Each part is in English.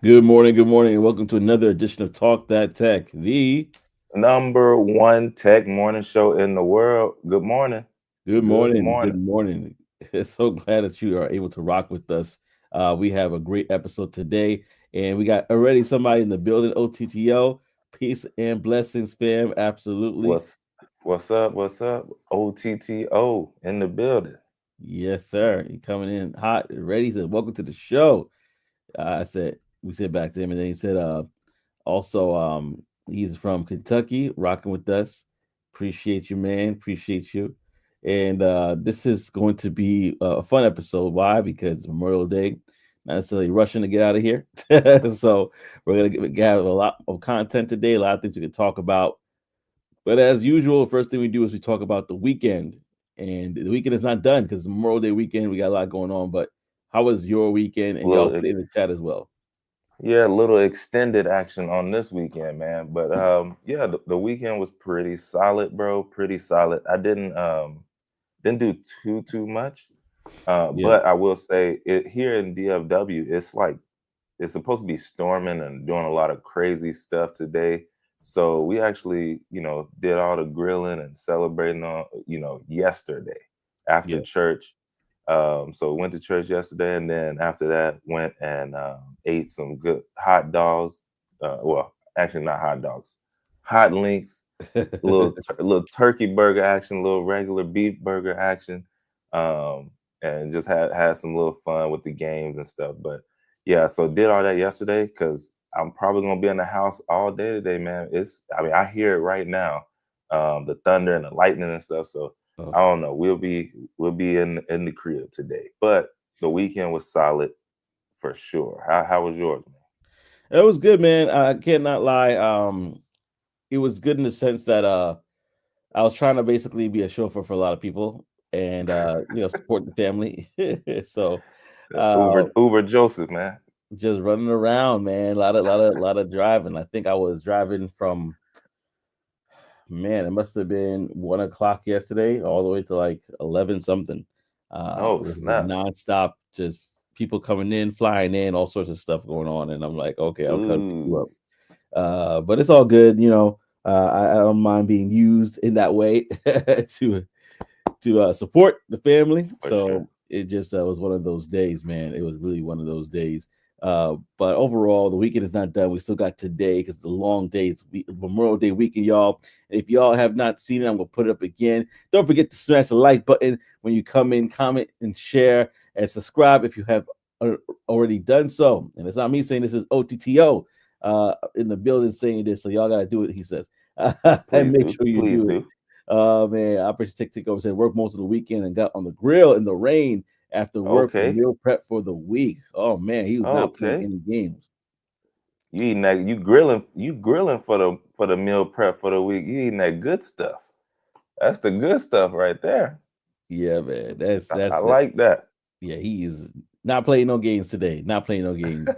Good morning, and welcome to another edition of Talk That Tech. The Number one tech morning show in the world. Good morning. good Good morning, good morning. morning. So glad that you are able to rock with us. We have a great episode today, and we got already somebody in the building. OTTO, peace and blessings, fam. Absolutely, What's what's up? What's up? OTTO in the building. yes, sir. He coming in hot, and ready to welcome to the show. I said we said back to him, and then he said, Also, he's from Kentucky, rocking with us. Appreciate you, man. Appreciate you. And this is going to be a fun episode. Why? Because it's Memorial Day. Not necessarily rushing to get out of here. So we're gonna have a lot of content today, a lot of things we can talk about. But as usual, first thing we do is we talk about the weekend. And the weekend is not done because it's Memorial Day weekend. We got a lot going on. But how was your weekend? And y'all Little put it in the chat as well. yeah, little extended action on this weekend, man. But yeah, the weekend was pretty solid, bro. Pretty solid. I didn't do too much. Yeah, But I will say it here in DFW, it's supposed to be storming and doing a lot of crazy stuff today. So we actually, did all the grilling and celebrating on, yesterday after yeah, church. So we went to church yesterday, and then after that, went and ate some good hot dogs. Well, actually, not hot dogs, hot links, little turkey burger action, little regular beef burger action, um, and just had some little fun with the games and stuff. But yeah, so did all that yesterday because I'm probably gonna be in the house all day today, man. I mean, I hear it right now, the thunder and the lightning and stuff. So Oh, I don't know. We'll be in the crib today, but the weekend was solid for sure. How was yours, man? it was good, man. I cannot lie. It was good in the sense that I was trying to basically be a chauffeur for a lot of people and support the family. So uh Uber Joseph, man. just running around, man. A lot of driving. I think I was driving from, man, it must have been 1 o'clock yesterday all the way to like 11 something. Oh It was snap. nonstop, just people coming in, flying in, all sorts of stuff going on. And I'm like, okay, I'll come pick you Ooh, up. But it's all good. I don't mind being used in that way to support the family. for sure. So it just was one of those days, man. It was really one of those days. But overall, the weekend is not done. We still got today because it's a long day. It's Memorial Day weekend, y'all. And if y'all have not seen it, I'm gonna put it up again. Don't forget to smash the like button when you come in, comment and share and subscribe if you have already done so. And it's not me saying this, is OTTO in the building saying this. So y'all gotta do it. He says, and Please make do. sure you Please do it. do. Man, Operation Takeover said worked most of the weekend and got on the grill in the rain after work for Okay. meal prep for the week. Oh man, he was not playing Okay. any games. You eating that? You grilling for the meal prep for the week. You eating that good stuff. That's the good stuff right there. Yeah, man, that's I the like that. yeah. He is not playing no games today. Not playing no games.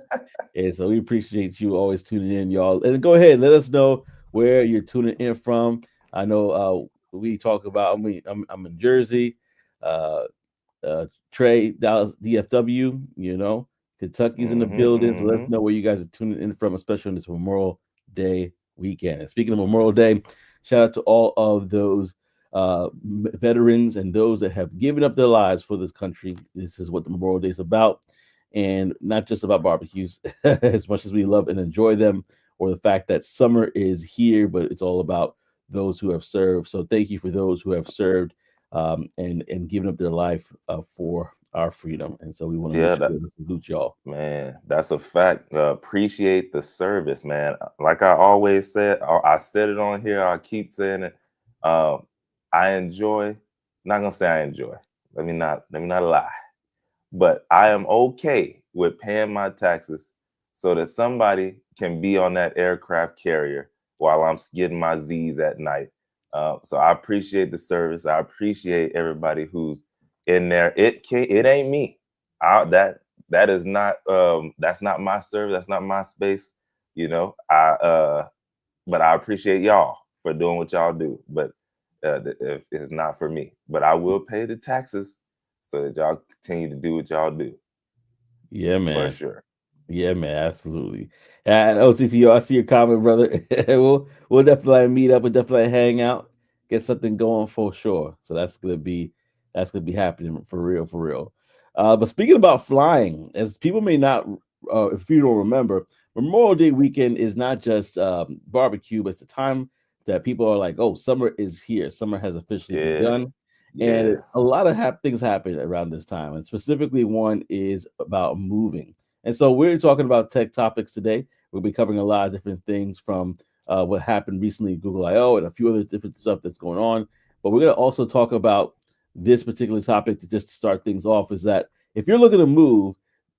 And so we appreciate you always tuning in, y'all. And go ahead, let us know where you're tuning in from. I know we talk about. I mean, I'm in Jersey. Uh, Trey, Dallas, DFW, Kentucky's in the Mm-hmm. building. So let us Mm-hmm. know where you guys are tuning in from, especially on this Memorial Day weekend. And speaking of Memorial Day, shout out to all of those veterans and those that have given up their lives for this country. This is what the Memorial Day is about. And not just about barbecues, as much as we love and enjoy them, or the fact that summer is here, but it's all about those who have served. So thank you for those who have served and giving up their life for our freedom. And so we want to make Yeah, sure to salute y'all. man, that's a fact. Appreciate the service, man. Like I always said, I said it on here. I keep saying it. Uh, I enjoy. Not gonna say I enjoy. Let me not lie. But I am okay with paying my taxes so that somebody can be on that aircraft carrier while I'm getting my Z's at night. So I appreciate the service. I appreciate everybody who's in there. It ain't me. That is not that's not my service. That's not my space. But I appreciate y'all for doing what y'all do. But if it's not for me, but I will pay the taxes so that y'all continue to do what y'all do Yeah, for man. sure. Yeah, man, absolutely. And OCTO, I see your comment, brother. We'll definitely meet up. We'll definitely hang out, get something going for sure. So that's gonna be happening for real, for real. But speaking about flying, as people may not, if you don't remember, Memorial Day weekend is not just barbecue, but it's the time that people are like, "Oh, summer is here. Summer has officially Yeah, begun." And yeah. a lot of things happen around this time, and specifically one is about moving. And so we're talking about tech topics today. We'll be covering a lot of different things from what happened recently at Google I/O and a few other different stuff that's going on. But we're going to also talk about this particular topic to just start things off is that if you're looking to move,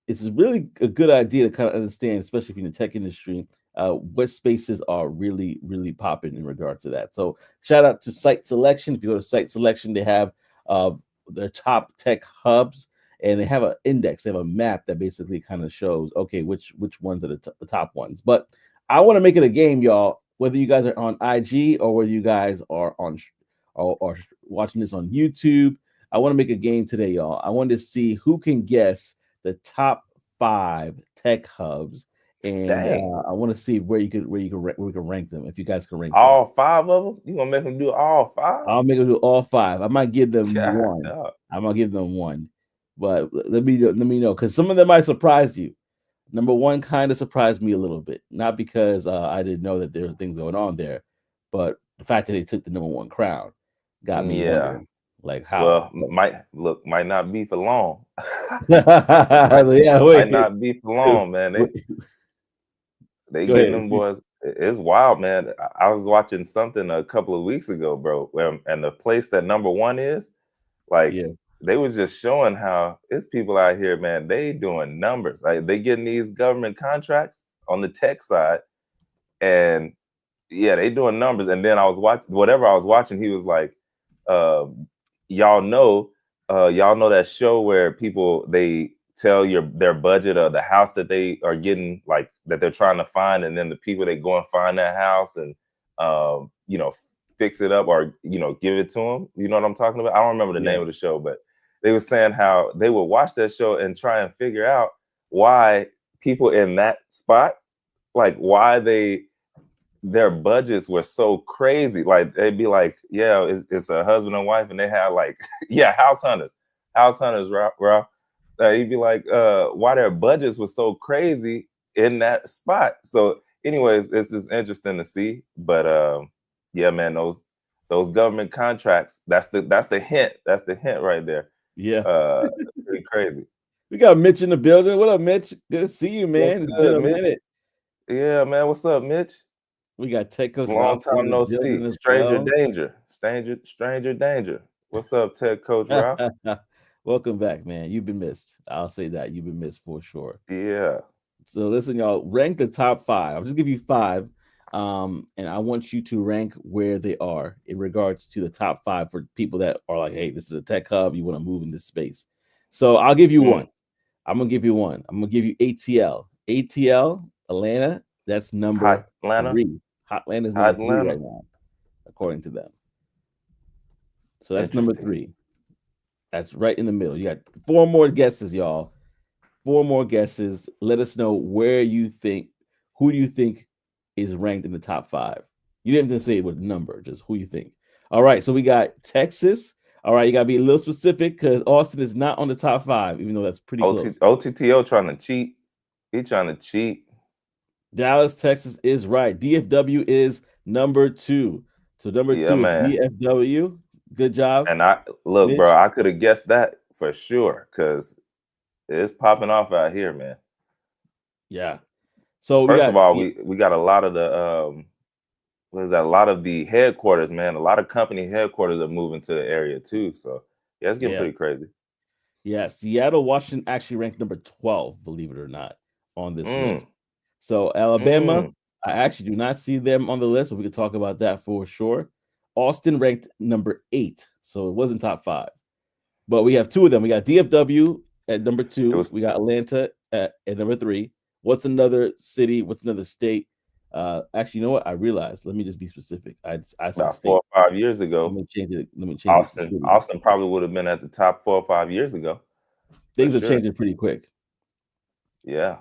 it's really a good idea to kind of understand, especially if you're in the tech industry, what spaces are really, really popping in regard to that. So shout out to Site Selection. If you go to Site Selection, they have uh, their top tech hubs and they have an index, they have a map that basically kind of shows okay which ones are the top ones. But I want to make it a game, y'all. Whether you guys are on IG or whether you guys are on or watching this on YouTube, I want to make a game today, y'all. I want to see who can guess the top 5 tech hubs, and Dang. I want to see where we can rank them. If you guys can rank them, All five of them? You gonna make them do all five? I'll make them do all 5. I might give them God, one. dog. I might give them one, but let me know because some of them might surprise you. Number one kind of surprised me a little bit, not because I didn't know that there were things going on there, but the fact that they took the number one crown got me Yeah. wondering, like Well, how. might not be for long. might Yeah, might wait, not be for long, man. They wait, they go getting ahead. them boys. It's wild, man. I was watching something a couple of weeks ago, bro, and the place that number one is, like, Yeah, they was just showing how it's people out here, man. They doing numbers. Like they getting these government contracts on the tech side, and yeah, they doing numbers. And then I was watching whatever I was watching. He was like, uh, "Y'all know, y'all know that show where people they tell their budget of the house that they are getting, like that they're trying to find, and then the people they go and find that house and fix it up or give it to them. You know what I'm talking about? I don't remember the yeah, name of the show, but they were saying how they would watch that show and try and figure out why people in that spot, like why their budgets were so crazy. Like they'd be like, yeah, it's a husband and wife, and they had like, yeah, house hunters, bro. He'd be like, why their budgets were so crazy in that spot. So, anyways, it's just interesting to see. But yeah, man, those government contracts. That's the hint. That's the hint right there. yeah. Uh, Pretty crazy. We got Mitch in the building. What up, Mitch? Good to see you, What's man. It's been good, a Mitch? minute. Yeah, man. What's up, Mitch? We got Tech Coach Long Ralph in time the no building see. as Stranger well. danger. Stranger danger. What's up, Ted Coach Ralph? Welcome back, man. You've been missed. I'll say that you've been missed for sure. Yeah. So listen, y'all, rank the top 5. I'll just give you 5. And I want you to rank where they are in regards to the top 5 for people that are like, hey, this is a tech hub. You want to move in this space. So I'll give you Mm. one. I'm gonna give you one. I'm gonna give you ATL. ATL, Atlanta, that's Hot number Atlanta. 3. Hotlanta is number Hot 3 Atlanta. right now, according to them. So that's number Interesting. 3. That's right in the middle. You got 4 more guesses, y'all. 4 more guesses. Let us know who do you think is ranked in the top 5. You didn't have to say it with number, just who you think. All right, so we got Texas. All right, you gotta be a little specific because Austin is not on the top 5, even though that's pretty close. OTTO trying to cheat. He trying to cheat. Dallas, Texas is right. DFW is number 2. So number Yeah, 2 is man. DFW. Good job, And I look, bro, Mitch. I could have guessed that for sure because it's popping off out here, man. Yeah. So we First of got all, we got a lot of the what is that? A lot of the headquarters, man. A lot of company headquarters are moving to the area too. So yeah, it's getting yeah. pretty crazy. Yeah, Seattle, Washington actually ranked number 12, believe it or not, on this Mm, list. So Alabama, mm. I actually do not see them on the list, but we could talk about that for sure. Austin ranked number 8, so it wasn't top 5. But we have 2 of them. We got DFW at number It 2. was We got Atlanta at number 3. What's another city? What's another state? Actually, you know what? I realized. Let me just be specific. I said about four state. or 5 years Let ago. me change it. Let me change it to Austin, city. Austin probably would have been at the top 4 or 5 years ago, for Things are sure. changing pretty quick. Yeah.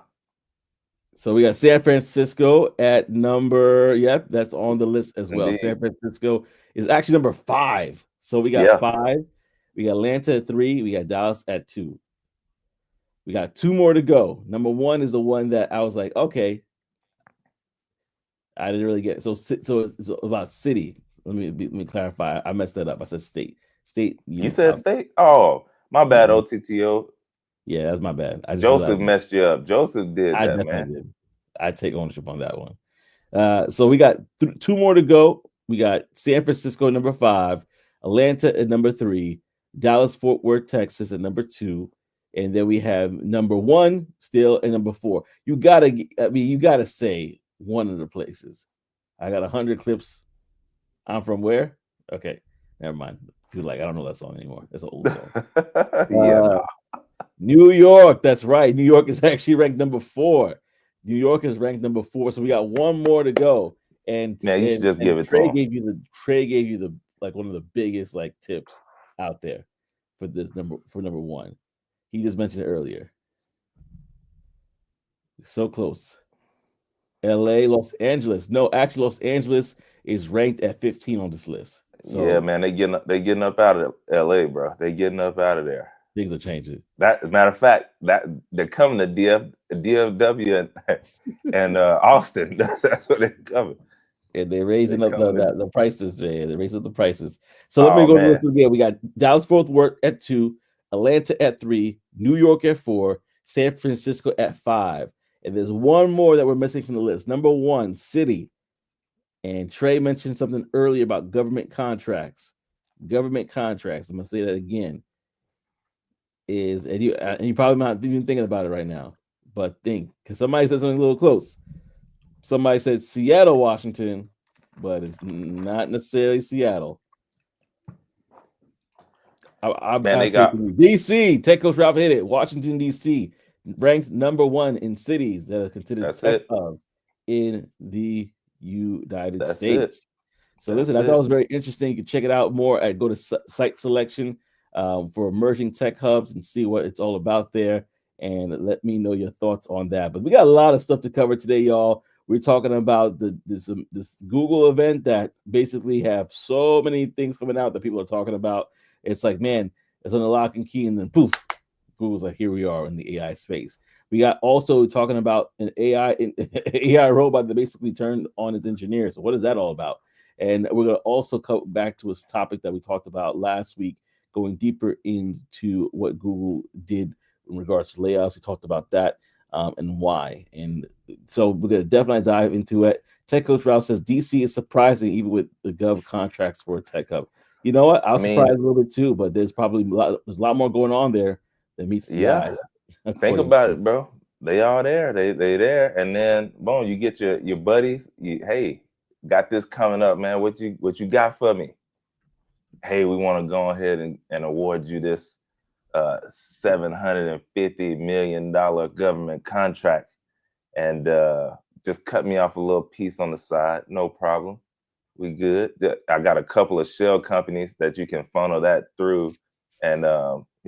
So we got San Francisco at number, yep, that's on the list as well. Indeed. San Francisco is actually number 5. So we got Yeah. 5. We got Atlanta at 3. We got Dallas at 2. We got 2 more to go. Number 1 is the one that I was like, okay, I didn't really get it. So it's about city. Let me clarify. I messed that up. I said state. State, You said um, state? Oh, my yeah, bad, OTTO. yeah, that's my bad. I just Joseph realized messed you up. Joseph did I that, definitely man. did. I take ownership on that one. So we got 2 more to go. We got San Francisco number 5, Atlanta at number 3, Dallas Fort Worth, Texas at number 2, and then we have number 1 still and number 4. You gotta say one of the places. I got 100 clips. I'm from where? Okay, never mind. People like I don't know that song anymore. That's an old song. Yeah, Uh, nah. New York. That's right. New York is actually ranked number 4. New York is ranked number 4. So we got one more to go. And Man, you should and just give and it to him. Trey gave you the like one of the biggest like tips out there for this number 1. He just mentioned it earlier. So close. LA, Los Angeles. No, actually Los Angeles is ranked at 15 on this list. Yeah, So man, they getting up out of LA, bro. They getting up out of there. things are changing. That, as a matter of fact, that they're coming to DFW and Austin. That's what they're coming. And they're They raising up coming to. the prices, man. They're raising up the prices. So let me Oh go to this man, again. We got Dallas Fort Worth at 2, Atlanta at 3, New York at 4, San Francisco at 5. And there's one more that we're missing from the list. Number 1, city. And Trey mentioned something earlier about government contracts. Government contracts. I'm gonna say that again. Is and you probably not even thinking about it right now, but think because somebody said something a little close. Somebody said Seattle, Washington, but it's not necessarily Seattle. man, I they faith got. in you. DC, Tech Coach Ralph hit it. Washington, DC, ranked number 1 in cities that are considered That's tech it. hubs in the United That's it. States. So listen, That's I thought it it. was very interesting. You can check it out more at go to site selection for emerging tech hubs and see what it's all about there. And let me know your thoughts on that. But we got a lot of stuff to cover today, y'all. We're talking about this Google event that basically have so many things coming out that people are talking about. It's like, man, it's on the lock and key, and then poof, Google's like, here we are in the AI space. We got also talking about an AI robot that basically turned on its engineers. So what is that all about? And we're going to also come back to a topic that we talked about last week, going deeper into what Google did in regards to layoffs. We talked about that and why. And so we're going to definitely dive into it. Tech Coach Ralph says DC is surprising, even with the gov contracts for a tech hub. You know what? I I was surprised mean, a little bit too, but there's a lot more going on there than meets the yeah. eye, Think according about to. it, bro. They all there. They there, and then boom, you get your buddies. Hey, got this coming up, man. What you got for me? Hey, we want to go ahead and award you this $750 million government contract, and just cut me off a little piece on the side. No problem. We good. I got a couple of shell companies that you can funnel that through and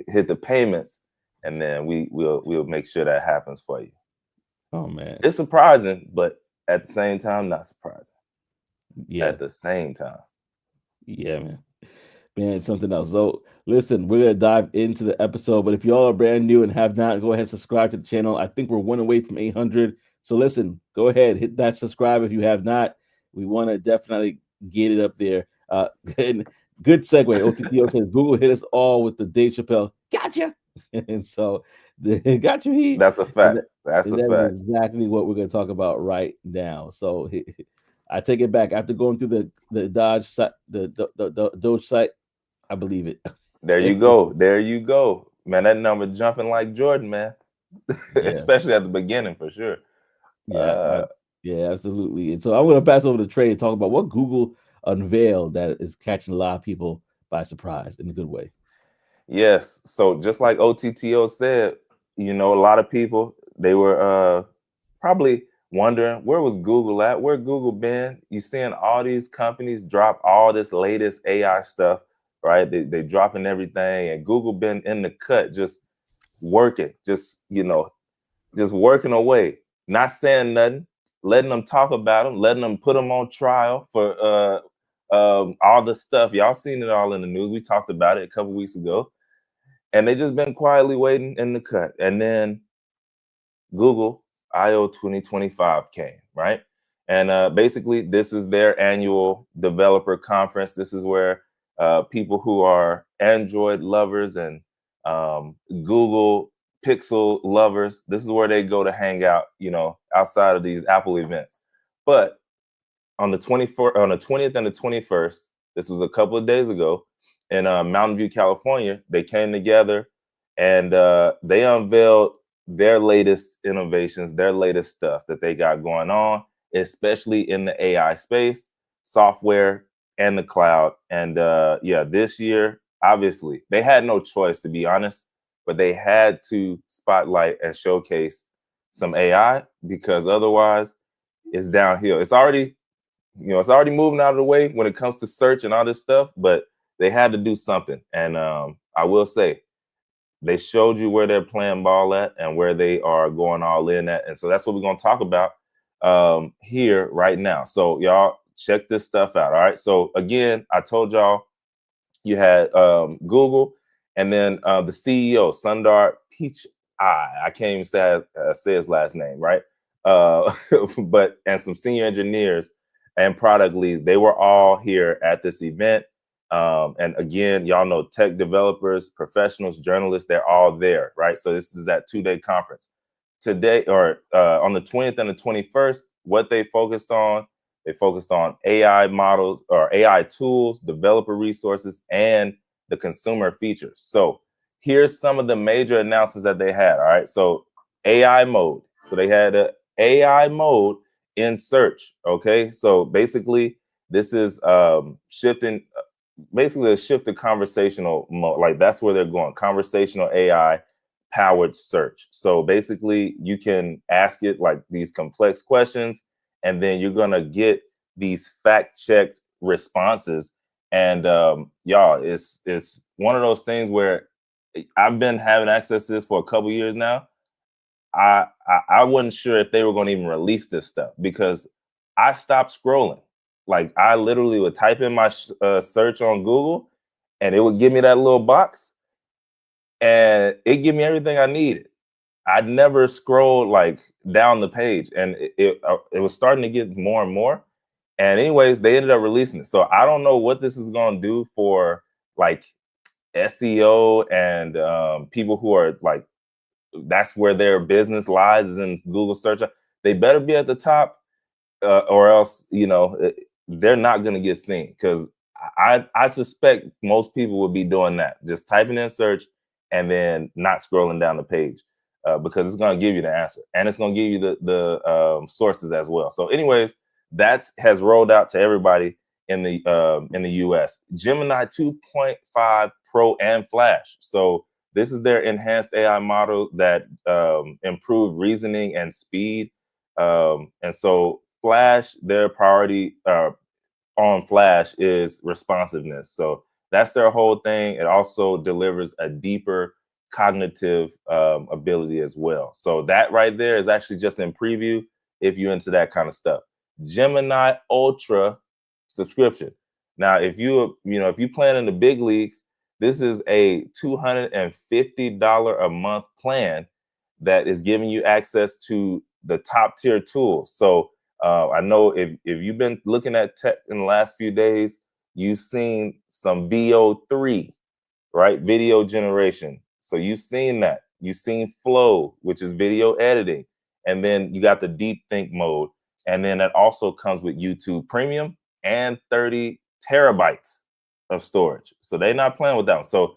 hit the payments, and then we'll make sure that happens for you. Oh man, It's surprising, but at the same time, not surprising. yeah, At the same time, yeah, man, it's something else. So listen, we're gonna dive into the episode. But if y'all are brand new and have not, go ahead and subscribe to the channel. I think we're one away from 800. So listen, go ahead, hit that subscribe if you have not. We want to definitely get it up there. And good segue. OTTO says Google hit us all with the Dave Chappelle. Gotcha. And so the got you heat. that's a And fact. that, That's and a that is fact. exactly what we're going to talk about right now. So I take it back. After going through the Dodge site, the Doge site, I believe it. There you go. There you go, man. That number jumping like Jordan, man. Yeah, Especially at the beginning, for sure. yeah, Uh, yeah, absolutely. And so I'm going to pass over to Trey and talk about what Google unveiled that is catching a lot of people by surprise in a good way. Yes. So just like OTTO said, a lot of people they were probably wondering where was Google at? Where Google been? You seeing all these companies drop all this latest AI stuff, right? They dropping everything, and Google been in the cut, just working, just working away. not saying nothing, letting them talk about them, letting them put them on trial for all the stuff. Y'all seen it all in the news. We talked about it a couple weeks ago, and they just been quietly waiting in the cut. And then Google I/O 2025 came, right? And basically, this is their annual developer conference. This is where people who are Android lovers and Google Pixel lovers, this is where they go to hang out, outside of these Apple events. But on the 24th, on the 20th and the 21st, this was a couple of days ago in Mountain View, California, they came together and they unveiled their latest innovations, their latest stuff that they got going on, especially in the AI space, software, and the cloud. And yeah, this year, obviously, they had no choice, to be honest, but they had to spotlight and showcase some AI because otherwise it's downhill. It's already moving out of the way when it comes to search and all this stuff, but they had to do something. And I will say, they showed you where they're playing ball at and where they are going all in at. And so that's what we're going to talk about here right now. So y'all check this stuff out. All right. So again, I told y'all you had Google and then the CEO, Sundar Pichai. I can't even say his last name, right? But and some senior engineers and product leads, they were all here at this event. And again, y'all know tech developers, professionals, journalists, they're all there, right? So this is that 2-day conference. Today, or on the 20th and the 21st, what they focused on AI models or AI tools, developer resources, and the consumer features. So here's some of the major announcements that they had. All right. So AI mode. So they had an AI mode in search. Okay. So basically, this is shifting, basically a shift to conversational mode. Like that's where they're going. Conversational AI powered search. So basically, you can ask it like these complex questions, and then you're gonna get these fact-checked responses. And y'all, it's one of those things where I've been having access to this for a couple years now. I wasn't sure if they were going to even release this stuff because I stopped scrolling. Like I literally would type in my search on Google, and it would give me that little box, and it give me everything I needed. I'd never scrolled like down the page, and it was starting to get more and more. And anyways, they ended up releasing it. So I don't know what this is going to do for like SEO and people who are like that's where their business lies is in Google search. They better be at the top, or else they're not going to get seen. Because I suspect most people would be doing that, just typing in search and then not scrolling down the page, because it's going to give you the answer and it's going to give you the sources as well. So, anyways, that has rolled out to everybody in the U.S. Gemini 2.5 Pro and Flash. So this is their enhanced AI model that improved reasoning and speed. And so Flash, their priority on Flash is responsiveness. So that's their whole thing. It also delivers a deeper cognitive ability as well. So that right there is actually just in preview if you're into that kind of stuff. Gemini Ultra subscription. Now, if you plan in the big leagues, this is a $250 a month plan that is giving you access to the top tier tools. So I know if you've been looking at tech in the last few days, you've seen some VO3, right? Video generation. So you've seen that. You've seen Flow, which is video editing. And then you got the deep think mode. And then that also comes with YouTube Premium and 30 terabytes of storage. So they're not playing with that one. So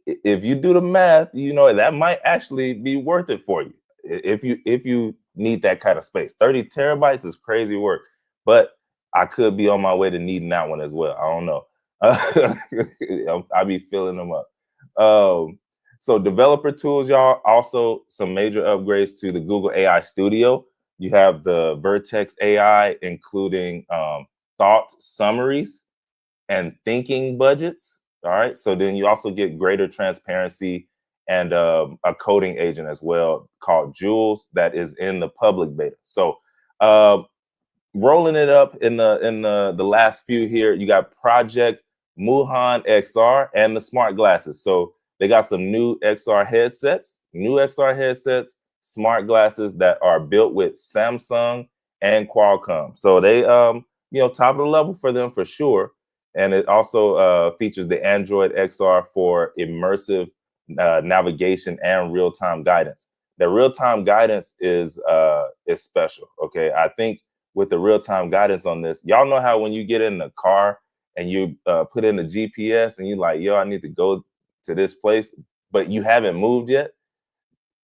if you do the math, that might actually be worth it for you if you need that kind of space. 30 terabytes is crazy work, but I could be on my way to needing that one as well. I don't know. I be filling them up. So developer tools, y'all, also some major upgrades to the Google AI Studio. You have the Vertex AI, including thought summaries and thinking budgets. All right. So then you also get greater transparency and a coding agent as well called Jules that is in the public beta. So uh, rolling it up in the last few here, you got Project Muhan XR and the smart glasses. So they got some new XR headsets, smart glasses that are built with Samsung and Qualcomm. So they top of the level for them for sure. And it also features the Android XR for immersive navigation and real-time guidance. The real-time guidance is special. Okay, I think with the real-time guidance on this, y'all know how when you get in the car and you put in the GPS and you like, yo, I need to go to this place, but you haven't moved yet,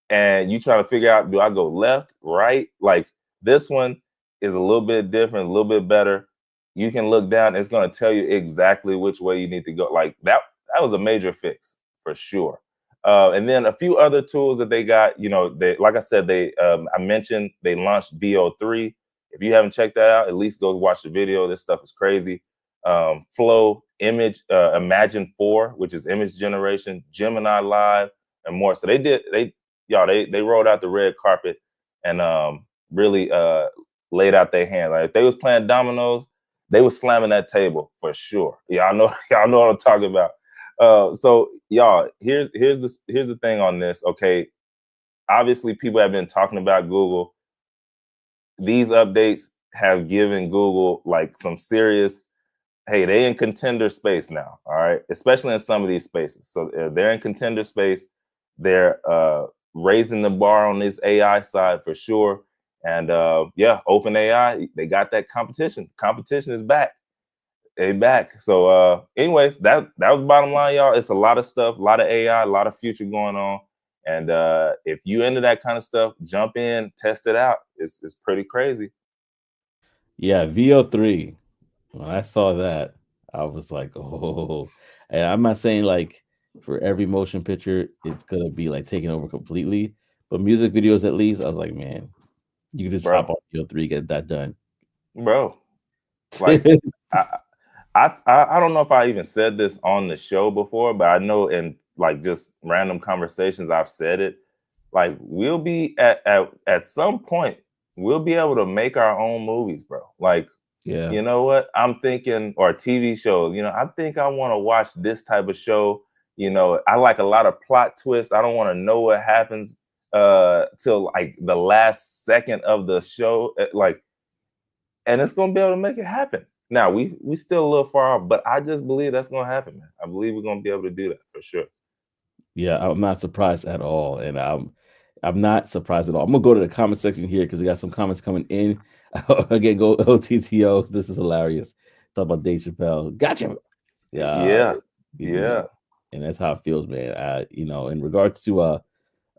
and you trying to figure out, do I go left, right? Like this one is a little bit different, a little bit better. You can look down, it's going to tell you exactly which way you need to go. Like that was a major fix for sure. And then a few other tools that they got, they, like I said, I mentioned they launched VO3. If you haven't checked that out, at least go watch the video. This stuff is crazy. Flow, Image, Imagine 4, which is image generation, Gemini Live, and more. So they rolled out the red carpet and really laid out their hand. Like if they was playing dominoes, they was slamming that table for sure. Y'all know y'all know what I'm talking about. So y'all, here's the thing on this. Okay, obviously people have been talking about Google. These updates have given Google like some serious, hey, they in contender space now, all right? Especially in some of these spaces. So they're in contender space. They're raising the bar on this AI side for sure. And Open AI, they got that competition. Competition is back. They back. So anyways, that was bottom line, y'all. It's a lot of stuff, a lot of AI, a lot of future going on. And if you into that kind of stuff, jump in, test it out. It's pretty crazy. Yeah, VO3. When I saw that, I was like, oh. And I'm not saying like for every motion picture, it's gonna be like taken over completely. But music videos, at least, I was like, man, you can just hop Bro, on VO3, get that done. bro. Like I, I don't know if I even said this on the show before, but I know in like just random conversations I've said it. Like we'll be at some point we'll be able to make our own movies, bro. Like Yeah. you know what I'm thinking, or TV shows. I think I want to watch this type of show. I like a lot of plot twists. I don't want to know what happens till like the last second of the show. Like, and it's gonna be able to make it happen. Now we still a little far off, but I just believe that's gonna happen, man. I believe we're gonna be able to do that for sure. Yeah, I'm not surprised at all. And I'm not surprised at all. I'm gonna go to the comment section here because we got some comments coming in. Again, go OTTOs. This is hilarious. Talk about Dave Chappelle. Gotcha. Yeah, Yeah, yeah, and that's how it feels, man. In regards to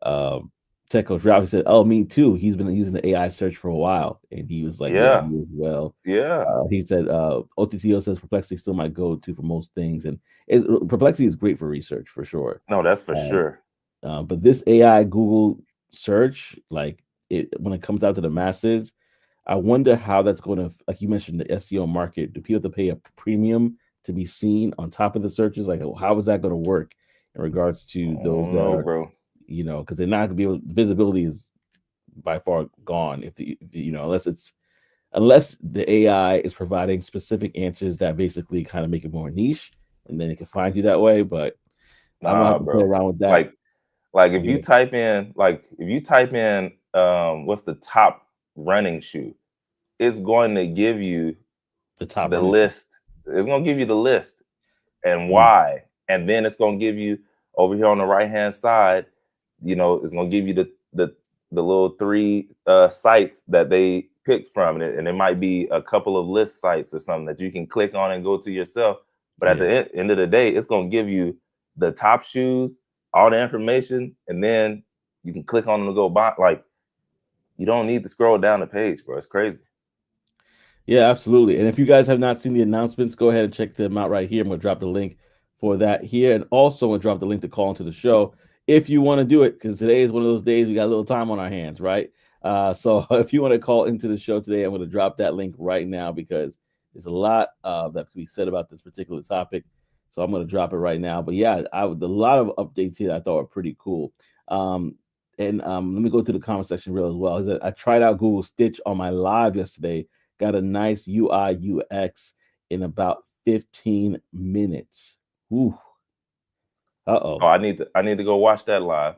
um tech coach Ralph, he said, "Oh, me too." He's been using the AI search for a while, and he was like, "Yeah, yeah, me as well." yeah. He said, "OTTO says Perplexity is still my go-to for most things, and Perplexity is great for research for sure." No, that's for Um, sure. but this AI Google search, like when it comes out to the masses, I wonder how that's going to, like you mentioned, the SEO market. Do people have to pay a premium to be seen on top of the searches? Like, how is that going to work in regards to I those don't that know, are, bro. because they're not going to be able, visibility is by far gone unless the AI is providing specific answers that basically kind of make it more niche, and then it can find you that way. But I'm gonna have Nah, to play bro. around with that. Like if you Yeah, type in what's the top running shoe, it's going to give you the top the running shoe. list. It's going to give you the list and Mm, why. And then it's going to give you over here on the right hand side, it's going to give you the little three sites that they picked from it. And it might be a couple of list sites or something that you can click on and go to yourself. But at yeah. the end of the day, it's going to give you the top shoes, all the information, and then you can click on them to go buy. Like, you don't need to scroll down the page, bro. It's crazy. Yeah, absolutely. And if you guys have not seen the announcements, go ahead and check them out right here. I'm gonna drop the link for that here, and also I'm gonna drop the link to call into the show if you want to do it, because today is one of those days we got a little time on our hands, right? So if you want to call into the show today, I'm gonna drop that link right now because there's a lot that can be said about this particular topic. So I'm gonna drop it right now. But yeah, a lot of updates here I thought were pretty cool. Um, and let me go to the comment section real as well. Is that I tried out Google Stitch on my live yesterday. Got a nice UI UX in about 15 minutes. Ooh. Oh, Uh-oh. I need to go watch that live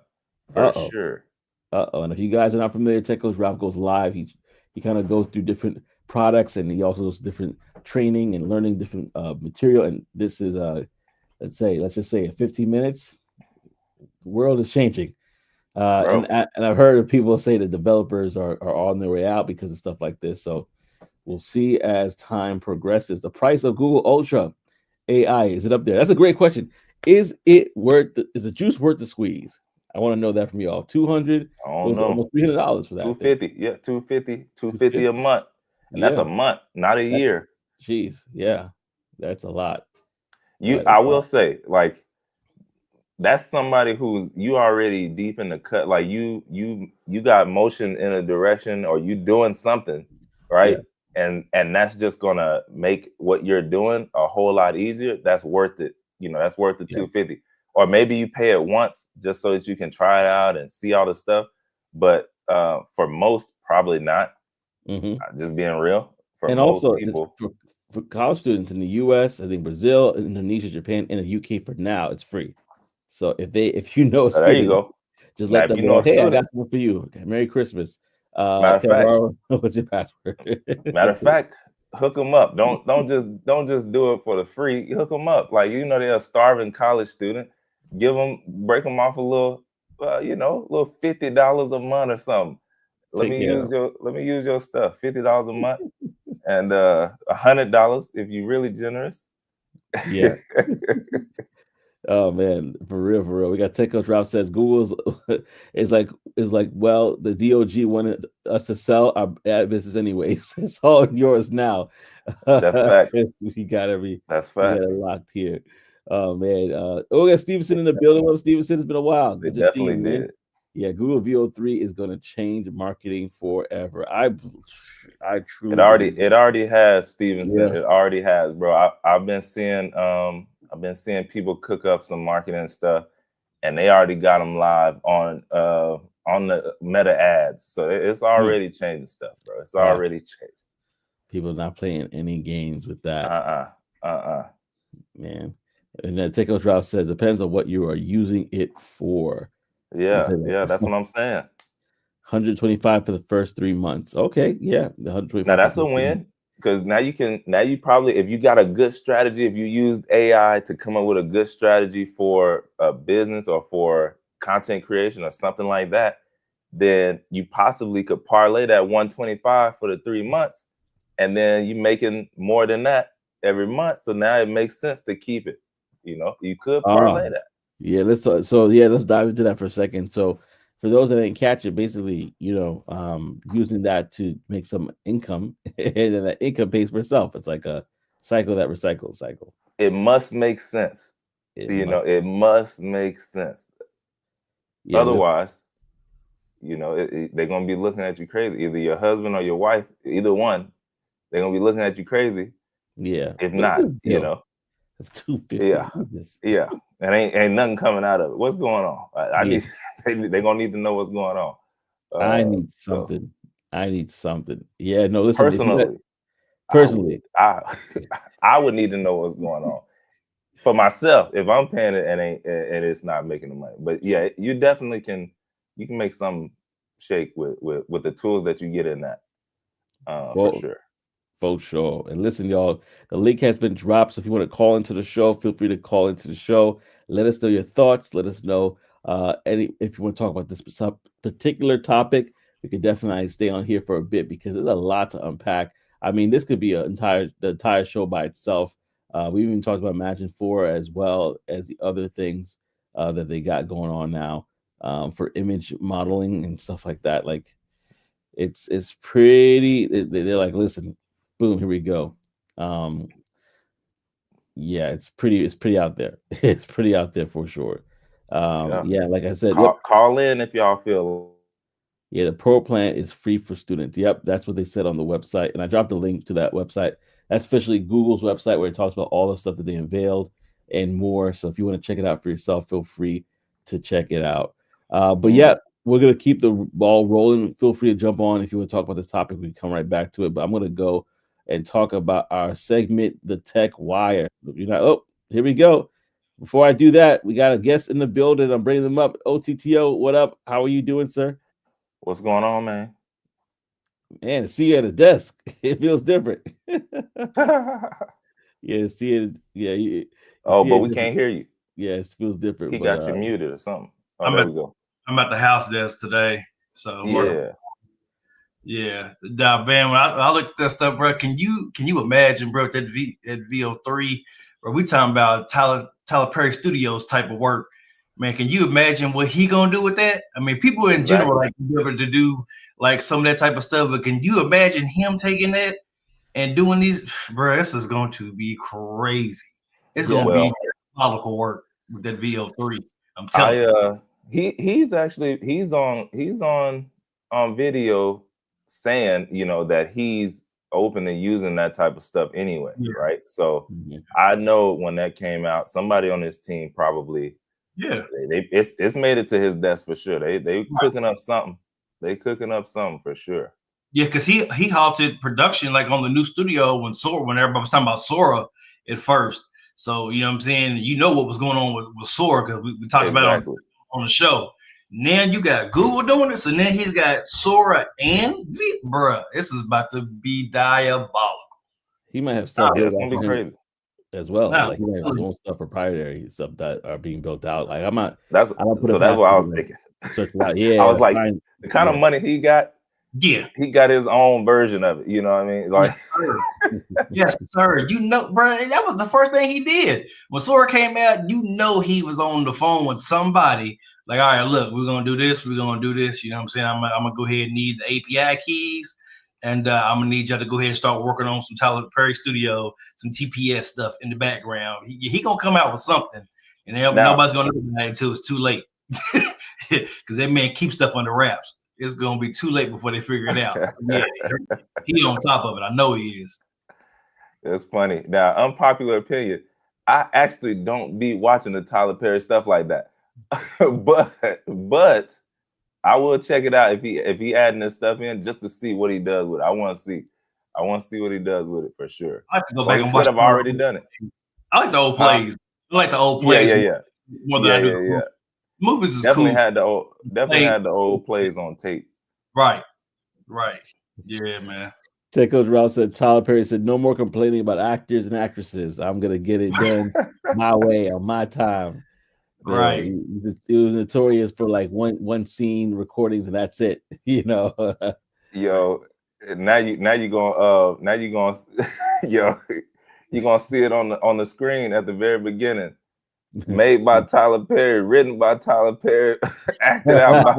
for Uh-oh. sure. Uh-oh. And if you guys are not familiar, Tech Coach Ralph goes live. He kind of goes through different products, and he also goes through different training and learning different material. And this is let's just say 15 minutes, the world is changing. Bro. And I've heard people say that developers are on their way out because of stuff like this. So we'll see as time progresses. The price of Google Ultra AI, is it up there? That's a great question. Is is the juice worth the squeeze? I want to know that from y'all. 200, I it don't was know. almost $300 for that thing. 250. Yeah, 250. 250 a 250. month. And that's Yeah. a month, not a That's year. Jeez. Yeah. That's a lot. You That is I a will lot. say, like, that's somebody who's you already deep in the cut. Like you got motion in a direction or you doing something, right? Yeah. And that's just gonna make what you're doing a whole lot easier. That's worth it. That's worth the Yeah. 250. Or maybe you pay it once just so that you can try it out and see all the stuff. But for most, probably not. Hmm. Just being real, for And most also people. for college students in the US, I think Brazil, Indonesia, Japan, and the UK for now, it's free. So if you know a So there you student, go. just Now, let if them you know know, a hey, I got student, something for you. Okay, Merry Christmas. matter of Can I fact, borrow what's your password? Matter of fact, hook them up. Don't just do it for the free. Hook them up. Like they're a starving college student. Break them off a little, little $50 a month or something. Take care of Let me use your stuff. $50 a month and $100 if you're really generous. them. Yeah. Oh man, for real, for real. We got Tech Coach Ralph says Google's is like, well, the DOG wanted us to sell our ad business anyways. It's all yours now. That's facts. we got That's we got it facts. locked here. Oh man. We got Stevenson in the building. Well, Stevenson, it's been a while. They Good to see you, definitely man. did. Yeah, Google VO3 is gonna change marketing forever. I It truly already believe it that. already has, Stevenson. Yeah. It already has, bro. I've been seeing people cook up some marketing stuff, and they already got them live on the Meta ads. So it's Hmm. already changing stuff, bro. It's Uh, already changed. People not playing any games with Uh that. uh Man. And then Take Ralph says depends on what you are using it for. He Yeah, said yeah. That's what I'm saying. 125 for the first 3 months. Okay, yeah, the Now 125 for the that's a first 3 months. win because now you probably, if you got a good strategy, if you used AI to come up with a good strategy for a business or for content creation or something like that, then you possibly could parlay that 125 for the 3 months, and then you making more than that every month. So now it makes sense to keep it. You could Ah, parlay that. yeah, let's dive into that for a second. So for those that didn't catch it, basically, using that to make some income and then that income pays for itself. It's like a cycle that recycles cycle. It must make sense. It must, It must make sense. yeah, Otherwise, they're gonna be looking at you crazy. Either your husband or your wife, either one, they're gonna be looking at you crazy. yeah. If What is not, this deal? It's yeah, 250. What is this? yeah, and ain't nothing coming out of it. What's going on? I Yeah. need they gonna need to know what's going on. I need So something. I need something. Yeah, no, listen, if you got personally, I would personally, I I would need to know what's going on for myself if I'm paying it and it's not making the money. But yeah, you definitely can make some shake with the tools that you get in that for for sure. for sure. And listen, y'all, the link has been dropped. So if you want to call into the show, feel free to call into the show. Let us know your thoughts. Let us know any if you want to talk about this particular topic. We could definitely stay on here for a bit because there's a lot to unpack. I mean, this could be the entire show by itself. We even talked about Imagine 4 as well as the other things that they got going on now for image modeling and stuff like that. Like it's pretty. They're like, listen, boom, here we go. Um, yeah, it's pretty out there. It's pretty out there for sure. Yeah. Yeah, like I said, yep. Call in if y'all feel. Yeah, the pro plan is free for students. Yep, that's what they said on the website, and I dropped a link to that website. That's officially Google's website where it talks about all the stuff that they unveiled. and more. So if you want to check it out for yourself, feel free to check it out. But Mm. yeah, we're gonna keep the ball rolling. Feel free to jump on if you want to talk about this topic. We can come right back to it. But I'm gonna go and talk about our segment, the Tech Wire. You're not. Oh, here we go. Before I do that, we got a guest in the building. I'm bringing them up. OTTO, what up? How are you doing, sir? What's going on, man? Man, to see you at a desk, it feels different. Yeah, see it. Yeah, you Oh, see but it we different. can't hear you. Yeah, it feels different. He But got you muted or something. Oh, I'm there at we go. I'm at the house desk today, so Yeah. yeah. Nah, man, when I looked at that stuff, bro, can you imagine, bro, that VO3, bro? We talking about Tyler Perry Studios type of work, man. Can you imagine what he gonna do with that? I mean, people in general Exactly. like to be able to do like some of that type of stuff, but can you imagine him taking that and doing these, bro? This is going to be crazy. It's yeah, gonna be Well, diabolical work with that VO3. I'm telling I you. he's actually he's on video saying, that he's open to using that type of stuff anyway, Yeah. right? So mhm. I know when that came out, somebody on his team probably Yeah. it's made it to his desk for sure. They cooking up something. They cooking up something for sure. Yeah, because he halted production like on the new studio when everybody was talking about Sora at first. So you know what I'm saying? You know what was going on with Sora because we talked about it Exactly. on the show. Now you got Google doing this, and then he's got Sora and bruh. This is about to be diabolical. He might have Nah, stuff Yeah, built it's out gonna be for him crazy. as well. nah, Like he might have his own stuff, proprietary stuff that are being built out. Like I'm not, That's I don't put so it that's past what I him was to like thinking. search it out. I was Yeah, like, fine. the kind of Yeah, money he got, yeah, he got his own version of it. You know what I mean? yes, Like, sir. Yes, sir. You know, bro, that was the first thing he did. When Sora came out, you know he was on the phone with somebody. Like, all right, look, we're gonna do this, we're gonna do this. You know what I'm saying? I'm gonna go ahead and need the API keys, and I'm gonna need y'all to go ahead and start working on some Tyler Perry Studio, some TPS stuff in the background. He gonna come out with something, and now, nobody's gonna know about it until it's too late. Because that man keeps stuff under wraps. It's gonna be too late before they figure it out. Yeah, he on top of it. I know he is. it's funny. Now, unpopular opinion, I actually don't be watching the Tyler Perry stuff like that. but I will check it out if he adding this stuff in just to see what he does with it. I want to see. I want to see what he does with it for sure. I have to go Or back he and could watch have already done it. I like the old Huh? plays. I like the old Yeah, plays yeah, yeah. more than Yeah, I do yeah, the yeah. movies. Movies is Definitely cool. had Play, the old plays on tape. right, right. Yeah, man. Tech Coach Ralph said, Tyler Perry said, no more complaining about actors and actresses. I'm going to get it done my way on my time. Man, Right. it was notorious for like one scene recordings and that's it. You know, Yo, now you going yo, you gonna see it on the screen at the very beginning. Made by Tyler Perry, written by Tyler Perry, acted out by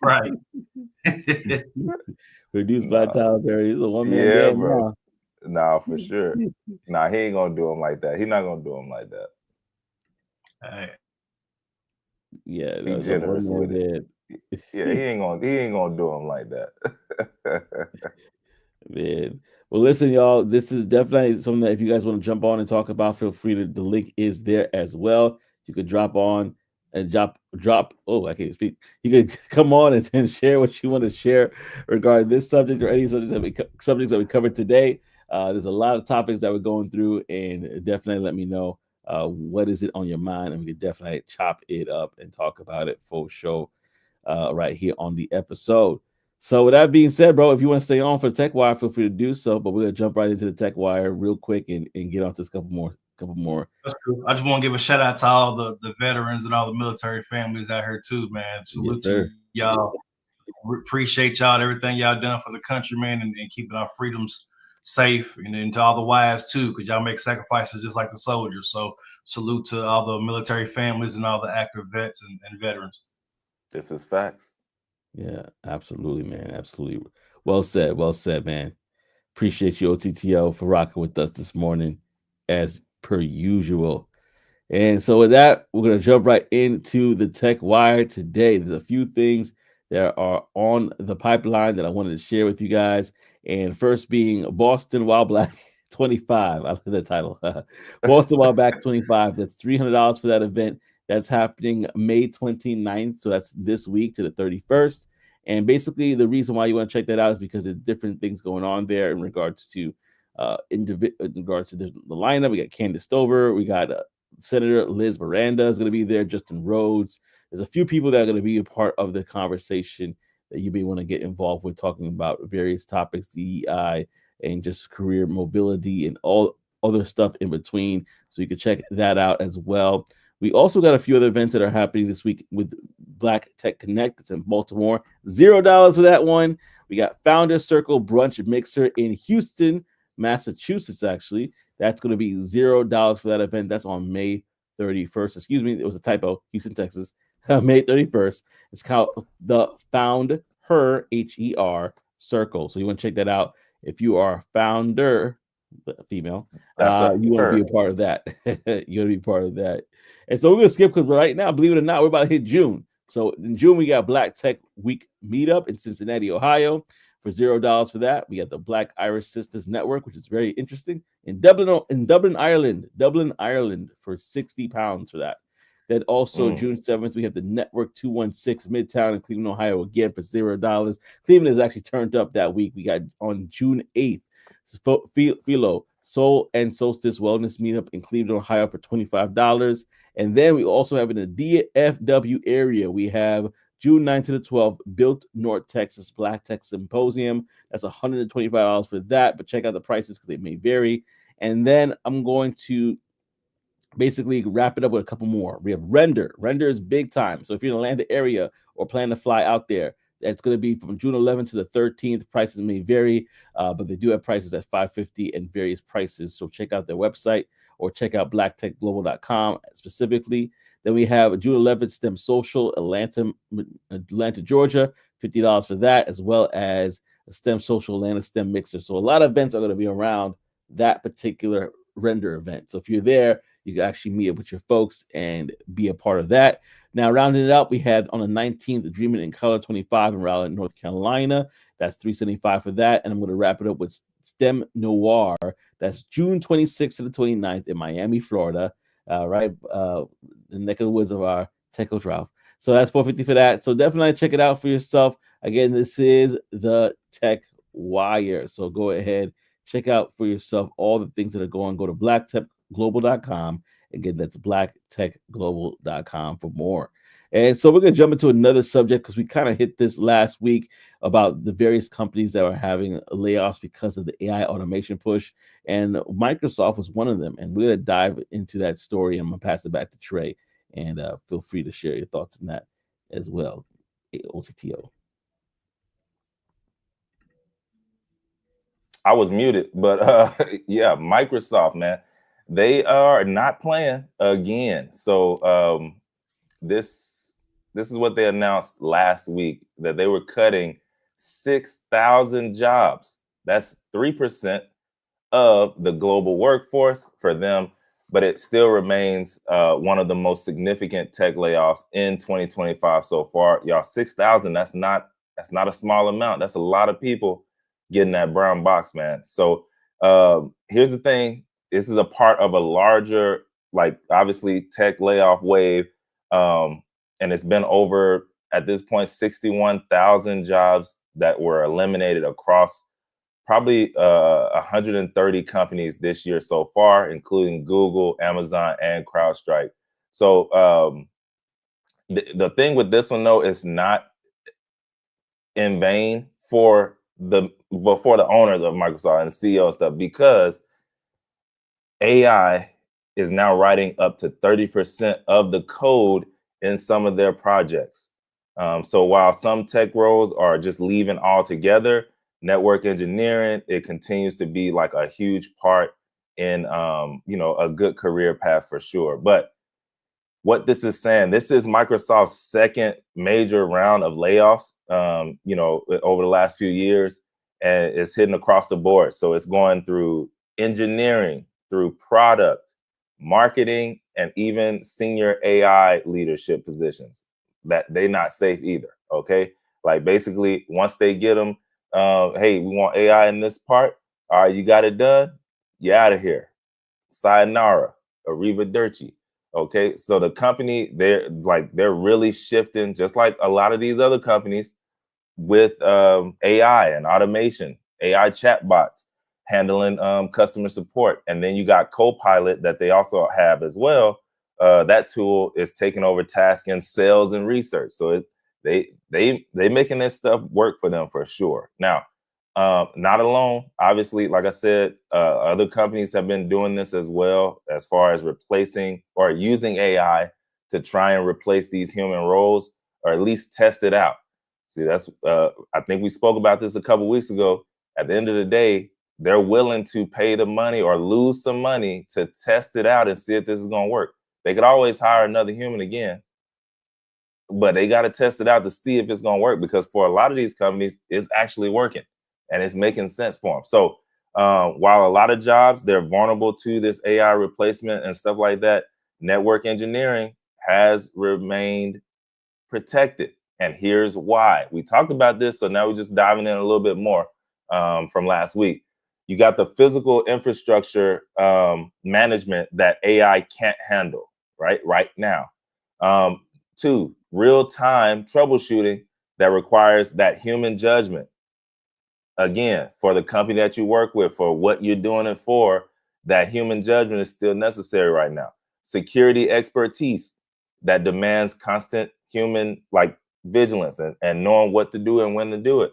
Right. produced by nah, Tyler Perry. He's a one man yeah, band bro. now. Nah, for sure. Nah, he ain't gonna do him like that. He not gonna do him like that. Hey, Yeah, He that's a one generous man with it. band. Yeah, he ain't gonna do him like that. Man. Well, listen, y'all. This is definitely something that if you guys want to jump on and talk about, feel free to. The link is there as well. You could drop on and drop. Oh, I can't speak. You could come on and then share what you want to share regarding this subject or any subjects that we covered today. There's a lot of topics that we're going through, and definitely let me know what is it on your mind, and we could definitely chop it up and talk about it for show right here on the episode. So with that being said, bro, if you want to stay on for the Tech Wire, feel free to do so. But we're gonna jump right into the Tech Wire real quick and get on to this couple more. that's cool. I just want to give a shout out to all the veterans and all the military families out here too, man. Yes, Salute sir. to y'all. Appreciate y'all, everything y'all done for the country, man, and keeping our freedoms safe, and to all the wives too, because y'all make sacrifices just like the soldiers. So salute to all the military families and all the active vets and veterans. This is facts. Yeah, absolutely, man. Absolutely. Well said, man. Appreciate you, OTTO, for rocking with us this morning, as per usual. And so with that, we're gonna jump right into the Tech Wire today. There's a few things that are on the pipeline that I wanted to share with you guys. And first being Boston while black. 25. I like the title. Boston While Back 25. That's $300 for that event. That's happening May 29th. So that's this week to the 31st. And basically, the reason why you want to check that out is because there's different things going on there in regards to in regards to the lineup. We got Candace Stover. We got Senator Liz Miranda is going to be there. Justin Rhodes. There's a few people that are going to be a part of the conversation that you may want to get involved with, talking about various topics, DEI, and just career mobility and all other stuff in between. So you can check that out as well. We also got a few other events that are happening this week with Black Tech Connect. It's in Baltimore. $0 for that one. We got Founder Circle Brunch Mixer in Houston, Massachusetts, actually. That's going to be $0 for that event. That's on May 31st. Excuse me, it was a typo. Houston, Texas. May 31st. It's called the Found Her, Her, Circle. So you want to check that out. If you are a founder, female, you want to be a part of that. You want to be part of that. And so we're going to skip because right now, believe it or not, we're about to hit June. So in June, we got Black Tech Week Meetup in Cincinnati, Ohio for $0 for that. We got the Black Irish Sisters Network, which is very interesting. In Dublin, Ireland for £60 for that. Then also June 7th, we have the Network 216 Midtown in Cleveland, Ohio, again for $0. Cleveland is actually turned up that week. We got on June 8th, Philo Soul and Solstice Wellness Meetup in Cleveland, Ohio for $25. And then we also have in the DFW area, we have June 9th to the 12th, Built North Texas Black Tech Symposium. That's $125 for that, but check out the prices because they may vary. And then I'm going to basically wrap it up with a couple more. We have Render. Render is big time. So if you're in the Atlanta area or plan to fly out there, that's going to be from June 11th to the 13th. Prices may vary, but they do have prices at $550 and various prices. So check out their website or check out blacktechglobal.com specifically. Then we have June 11th, STEM Social, Atlanta, Georgia, $50 for that, as well as a STEM Social Atlanta STEM Mixer. So a lot of events are going to be around that particular Render event. So if you're there, you can actually meet up with your folks and be a part of that. Now, rounding it out, we had on the 19th, Dreaming in Color 25 in Raleigh, North Carolina. That's $375 for that. And I'm going to wrap it up with STEM Noir. That's June 26th to the 29th in Miami, Florida. Right, the neck of the woods of our Tech Coach Ralph. So that's $450 for that. So definitely check it out for yourself. Again, this is the Tech Wire. So go ahead, check out for yourself all the things that are going. Go to blacktechglobal.com. Again, that's blacktechglobal.com for more. And so we're going to jump into another subject because we kind of hit this last week about the various companies that are having layoffs because of the AI automation push. And Microsoft was one of them. And we're going to dive into that story. I'm going to pass it back to Trey. And feel free to share your thoughts on that as well. OTTO. I was muted, but yeah, Microsoft, man, they are not playing again. So this is what they announced last week, that they were cutting 6,000 jobs. That's 3% of the global workforce for them, but it still remains one of the most significant tech layoffs in 2025 so far. Y'all, 6,000, that's not a small amount. That's a lot of people getting that brown box, man. So here's the thing. This is a part of a larger, like, obviously tech layoff wave. And it's been over, at this point, 61,000 jobs that were eliminated across probably 130 companies this year so far, including Google, Amazon, and CrowdStrike. So the thing with this one, though, is not in vain for the owners of Microsoft and CEO and stuff, because AI is now writing up to 30% of the code in some of their projects. So while some tech roles are just leaving altogether, network engineering, it continues to be like a huge part in a good career path for sure. But what this is saying, this is Microsoft's second major round of layoffs, over the last few years, and it's hitting across the board. So it's going through engineering, through product, marketing, and even senior AI leadership positions. That they're not safe either. Okay, like basically once they get them, hey, we want AI in this part. All right, you got it done. you out of here. Sayonara, arrivederci. Okay, so the company, they're really shifting, just like a lot of these other companies, with AI and automation, AI chatbots handling customer support. And then you got Copilot that they also have as well. That tool is taking over tasks in sales and research. So they making this stuff work for them for sure. Now, not alone. Obviously, like I said, other companies have been doing this as well, as far as replacing or using AI to try and replace these human roles, or at least test it out. See, that's I think we spoke about this a couple weeks ago. At the end of the day, they're willing to pay the money or lose some money to test it out and see if this is going to work. They could always hire another human again, but they got to test it out to see if it's going to work, because for a lot of these companies, it's actually working and it's making sense for them. So while a lot of jobs, they're vulnerable to this AI replacement and stuff like that, network engineering has remained protected. And here's why. We talked about this, so now we're just diving in a little bit more from last week. You got the physical infrastructure management that AI can't handle right now. 2, real-time troubleshooting that requires that human judgment. Again, for the company that you work with, for what you're doing it for, that human judgment is still necessary right now. Security expertise that demands constant human vigilance and knowing what to do and when to do it.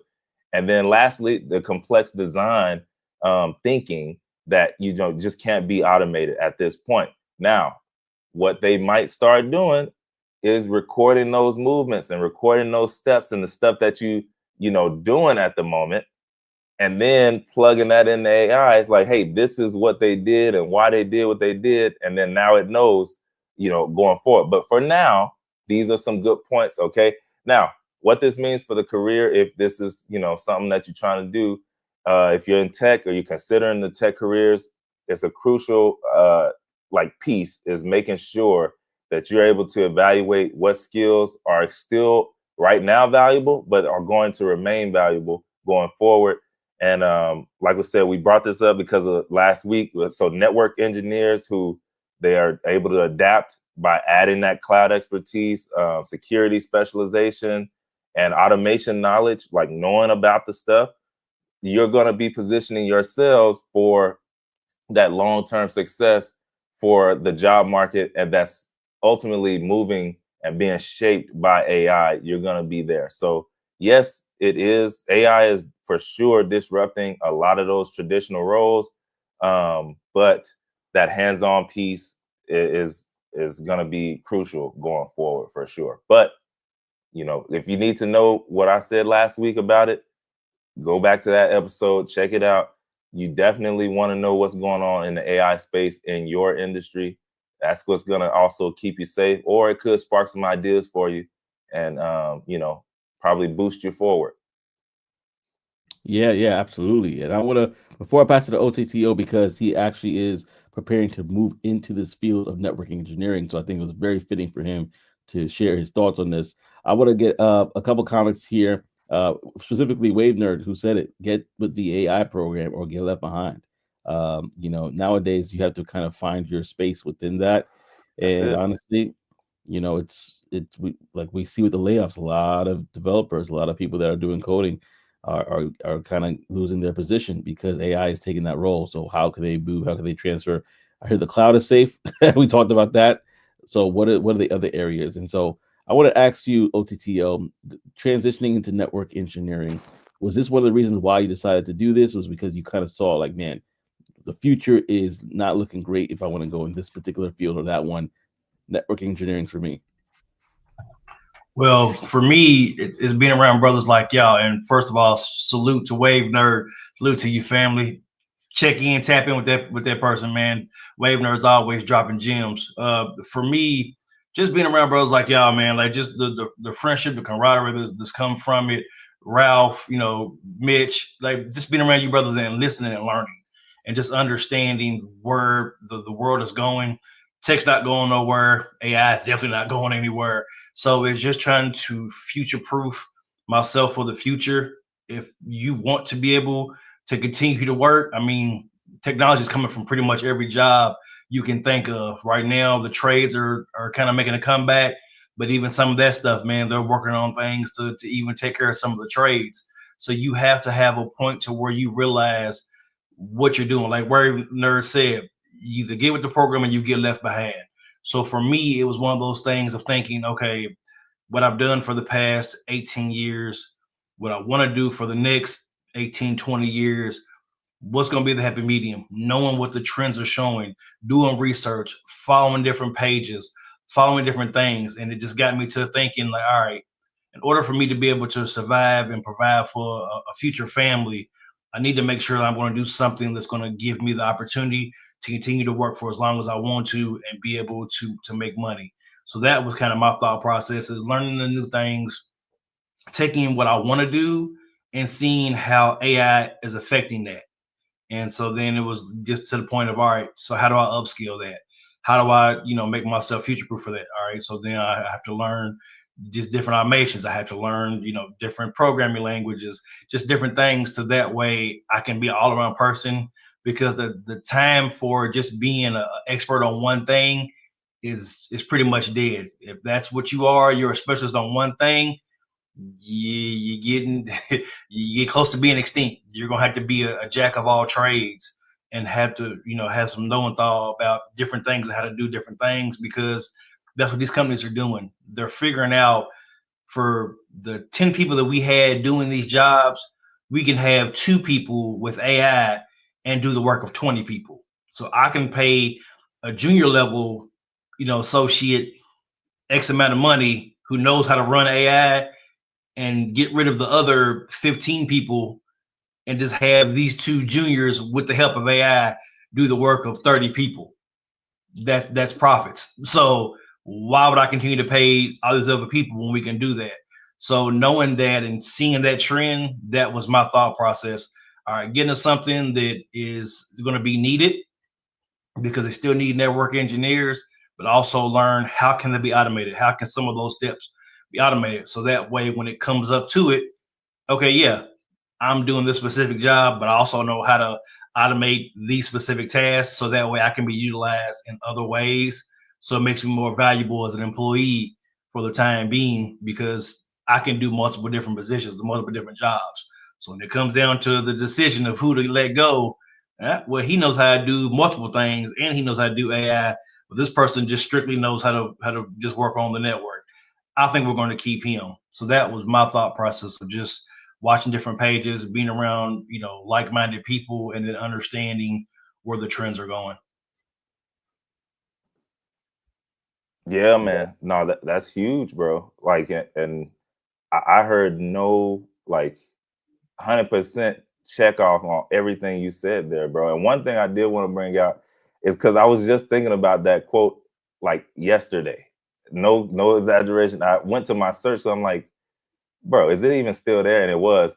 And then lastly, the complex design thinking that just can't be automated at this point. Now, what they might start doing is recording those movements and recording those steps and the stuff that you doing at the moment, and then plugging that into AI. It's like, hey, this is what they did and why they did what they did. And then now it knows, going forward. But for now, these are some good points. Okay. Now, what this means for the career, if this is, something that you're trying to do, if you're in tech or you're considering the tech careers, it's a crucial piece is making sure that you're able to evaluate what skills are still right now valuable, but are going to remain valuable going forward. And like we said, we brought this up because of last week. So network engineers who they are able to adapt by adding that cloud expertise, security specialization, and automation knowledge, like knowing about the stuff, you're going to be positioning yourselves for that long-term success for the job market. And that's ultimately moving and being shaped by AI. You're going to be there. So yes, it is. AI is for sure disrupting a lot of those traditional roles. But that hands-on piece is going to be crucial going forward for sure. But, if you need to know what I said last week about it, go back to that episode, check it out. You definitely want to know what's going on in the AI space in your industry. That's what's going to also keep you safe, or it could spark some ideas for you and, probably boost you forward. Yeah, absolutely. And I want to, before I pass it to OTTO, because he actually is preparing to move into this field of networking engineering. So I think it was very fitting for him to share his thoughts on this. I want to get a couple comments here, specifically Wave Nerd, who said it, get with the AI program or get left behind. Nowadays you have to kind of find your space within that. And honestly, we see with the layoffs, a lot of developers, a lot of people that are doing coding are kind of losing their position because AI is taking that role. So how can they move? How can they transfer? I heard the cloud is safe. We talked about that. So what are the other areas? And so I want to ask you, OTTO, transitioning into network engineering, was this one of the reasons why you decided to do this? Was because you kind of saw like, man, the future is not looking great if I want to go in this particular field or that one. Network engineering for me. Well, for me, it's being around brothers like y'all. And first of all, salute to Wave Nerd, salute to your family. Check in, tap in with that person, man. Wave Nerd's always dropping gems. For me, just being around brothers like y'all, man, like just the friendship, the camaraderie that's come from it. Ralph, Mitch, like just being around you brothers and listening and learning and just understanding where the world is going. Tech's not going nowhere. AI is definitely not going anywhere. So it's just trying to future-proof myself for the future. If you want to be able to continue to work, I mean, technology is coming from pretty much every job you can think of. Right now, the trades are kind of making a comeback, but even some of that stuff, man, they're working on things to even take care of some of the trades. So you have to have a point to where you realize what you're doing. Like Word Nerd said, you either get with the program and you get left behind. So for me, it was one of those things of thinking, okay, what I've done for the past 18 years, what I want to do for the next 18, 20 years, what's going to be the happy medium, knowing what the trends are showing, doing research, following different pages, following different things. And it just got me to thinking like, all right, in order for me to be able to survive and provide for a future family, I need to make sure I'm going to do something that's going to give me the opportunity to continue to work for as long as I want to and be able to make money. So that was kind of my thought process, is learning the new things, taking what I want to do and seeing how AI is affecting that. And so then it was just to the point of, all right, so how do I upskill that? How do I, make myself future proof for that? All right. So then I have to learn just different automations. I have to learn, different programming languages, just different things. So that way I can be an all around person, because the time for just being an expert on one thing is pretty much dead. If that's what you are, you're a specialist on one thing, you getting you get close to being extinct. You're gonna have to be a jack of all trades and have to have some know-and-thou about different things and how to do different things, because that's what these companies are doing. They're figuring out, for the 10 people that we had doing these jobs, we can have 2 people with AI and do the work of 20 people. So I can pay a junior level associate X amount of money who knows how to run AI, and get rid of the other 15 people and just have these 2 juniors with the help of AI do the work of 30 people. That's profits. So why would I continue to pay all these other people when we can do that? So knowing that and seeing that trend, that was my thought process. All right, getting to something that is going to be needed, because they still need network engineers, but also learn how can they be automated? How can some of those steps be automated? So that way, when it comes up to it, okay, yeah, I'm doing this specific job, but I also know how to automate these specific tasks. So that way I can be utilized in other ways. So it makes me more valuable as an employee for the time being, because I can do multiple different positions, multiple different jobs. So when it comes down to the decision of who to let go, well, he knows how to do multiple things and he knows how to do AI. But this person just strictly knows how to just work on the network. I think we're going to keep him. So that was my thought process of just watching different pages, being around, like-minded people, and then understanding where the trends are going. Yeah, man. No, that's huge, bro. Like, and I heard no, like, 100% check off on everything you said there, bro. And one thing I did want to bring out is because I was just thinking about that quote like yesterday. No exaggeration. I went to my search, so I'm like, bro, is it even still there? And it was.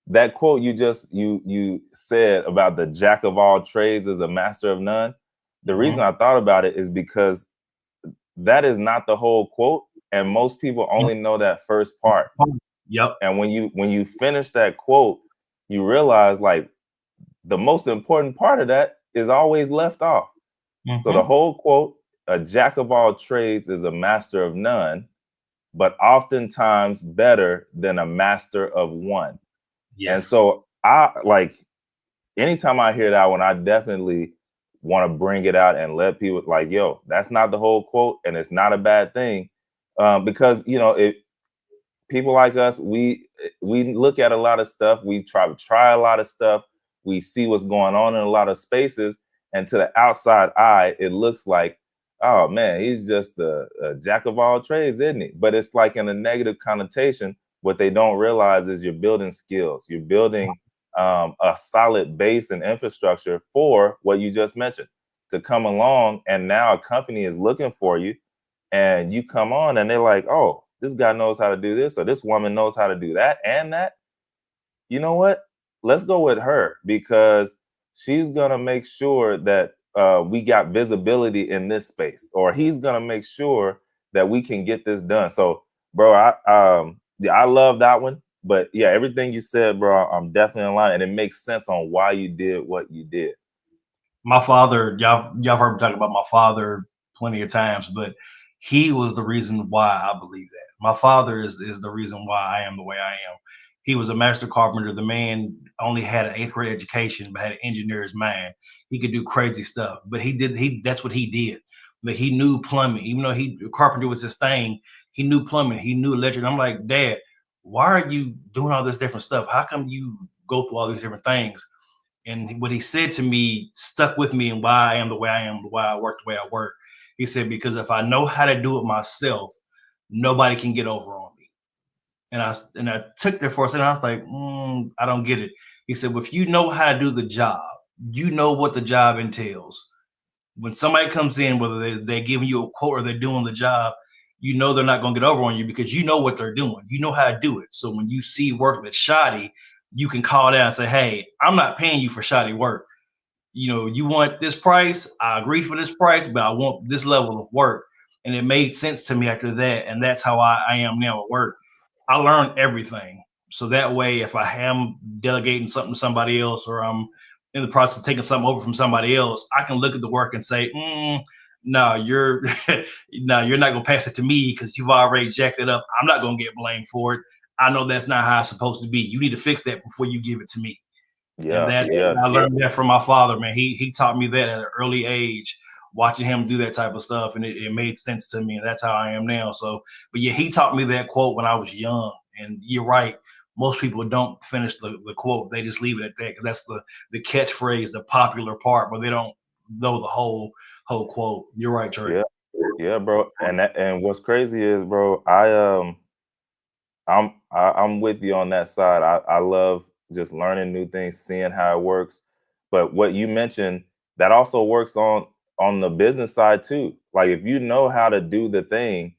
That quote you said about the jack of all trades is a master of none. The reason I thought about it is because that is not the whole quote, and most people only know that first part. Yep. And when you finish that quote, you realize like the most important part of that is always left off. So the whole quote, a jack of all trades is a master of none, but oftentimes better than a master of one. Yes. And so I like, anytime I hear that one, I definitely want to bring it out and let people like, yo, that's not the whole quote, and it's not a bad thing, because people like us, we look at a lot of stuff, we try a lot of stuff, we see what's going on in a lot of spaces, and to the outside eye, it looks like, oh man, he's just a jack of all trades, isn't he? But it's like in a negative connotation. What they don't realize is you're building skills, you're building a solid base and infrastructure for what you just mentioned to come along, and now a company is looking for you, and you come on and they're like, oh, this guy knows how to do this, or this woman knows how to do that and that. You know what? Let's go with her, because she's gonna make sure that we got visibility in this space, or he's gonna make sure that we can get this done. So, bro, I love that one. But yeah, everything you said, bro, I'm definitely in line, and it makes sense on why you did what you did. My father, y'all heard me talk about my father plenty of times, but he was the reason why I believe that. My father is the reason why I am the way I am. He was a master carpenter. The man only had an eighth grade education, but had an engineer's mind. He could do crazy stuff, but he that's what he did. But he knew plumbing, even though he carpenter was his thing. He knew plumbing, he knew electric. I'm like, Dad, why are you doing all this different stuff? How come you go through all these different things? And what he said to me stuck with me and why I am the way I am, why I work the way I work. He said, because if I know how to do it myself, nobody can get over on me. And I took that for a second. I was like, I don't get it. He said, well, if you know how to do the job, you know what the job entails. When somebody comes in, whether they're giving you a quote or they're doing the job, you know they're not going to get over on you because you know what they're doing. You know how to do it. So when you see work that's shoddy, you can call down and say, hey, I'm not paying you for shoddy work. You want this price, I agree for this price, but I want this level of work. And it made sense to me after that. And that's how I am now at work. I learned everything. So that way, if I am delegating something to somebody else or I'm in the process of taking something over from somebody else, I can look at the work and say, no, you're no, you're not gonna pass it to me because you've already jacked it up. I'm not gonna get blamed for it. I know that's not how it's supposed to be. You need to fix that before you give it to me. And Yeah, that's yeah, I learned that from my father, man. He taught me that at an early age, watching him do that type of stuff, and it made sense to me, and that's how I am now. So, but yeah, he taught me that quote when I was young, and you're right. Most people don't finish the quote; they just leave it at that because that's the catchphrase, the popular part, but they don't know the whole quote. You're right, Trey. yeah, yeah, bro. And what's crazy is, bro, I'm with you on that side. I love just learning new things, seeing how it works. But what you mentioned, that also works on the business side too. Like if you know how to do the thing,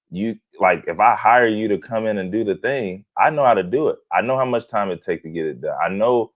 you like if I hire you to come in and do the thing, I know how to do it. I know how much time it takes to get it done. I know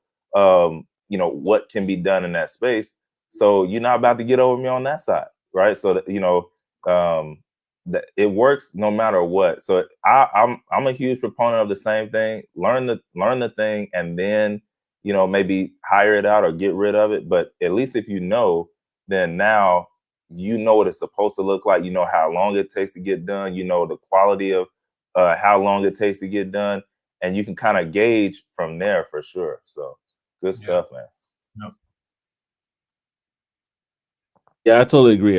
what can be done in that space. So you're not about to get over me on that side, right? So that, um that it works no matter what. So I'm a huge proponent of the same thing. Learn the thing and then maybe hire it out or get rid of it. But at least if you know, then now you know what it's supposed to look like. You know how long it takes to get done. You know the quality of how long it takes to get done, and you can kind of gauge from there for sure. So good Yeah. stuff, man. Yep. Yeah, I totally agree.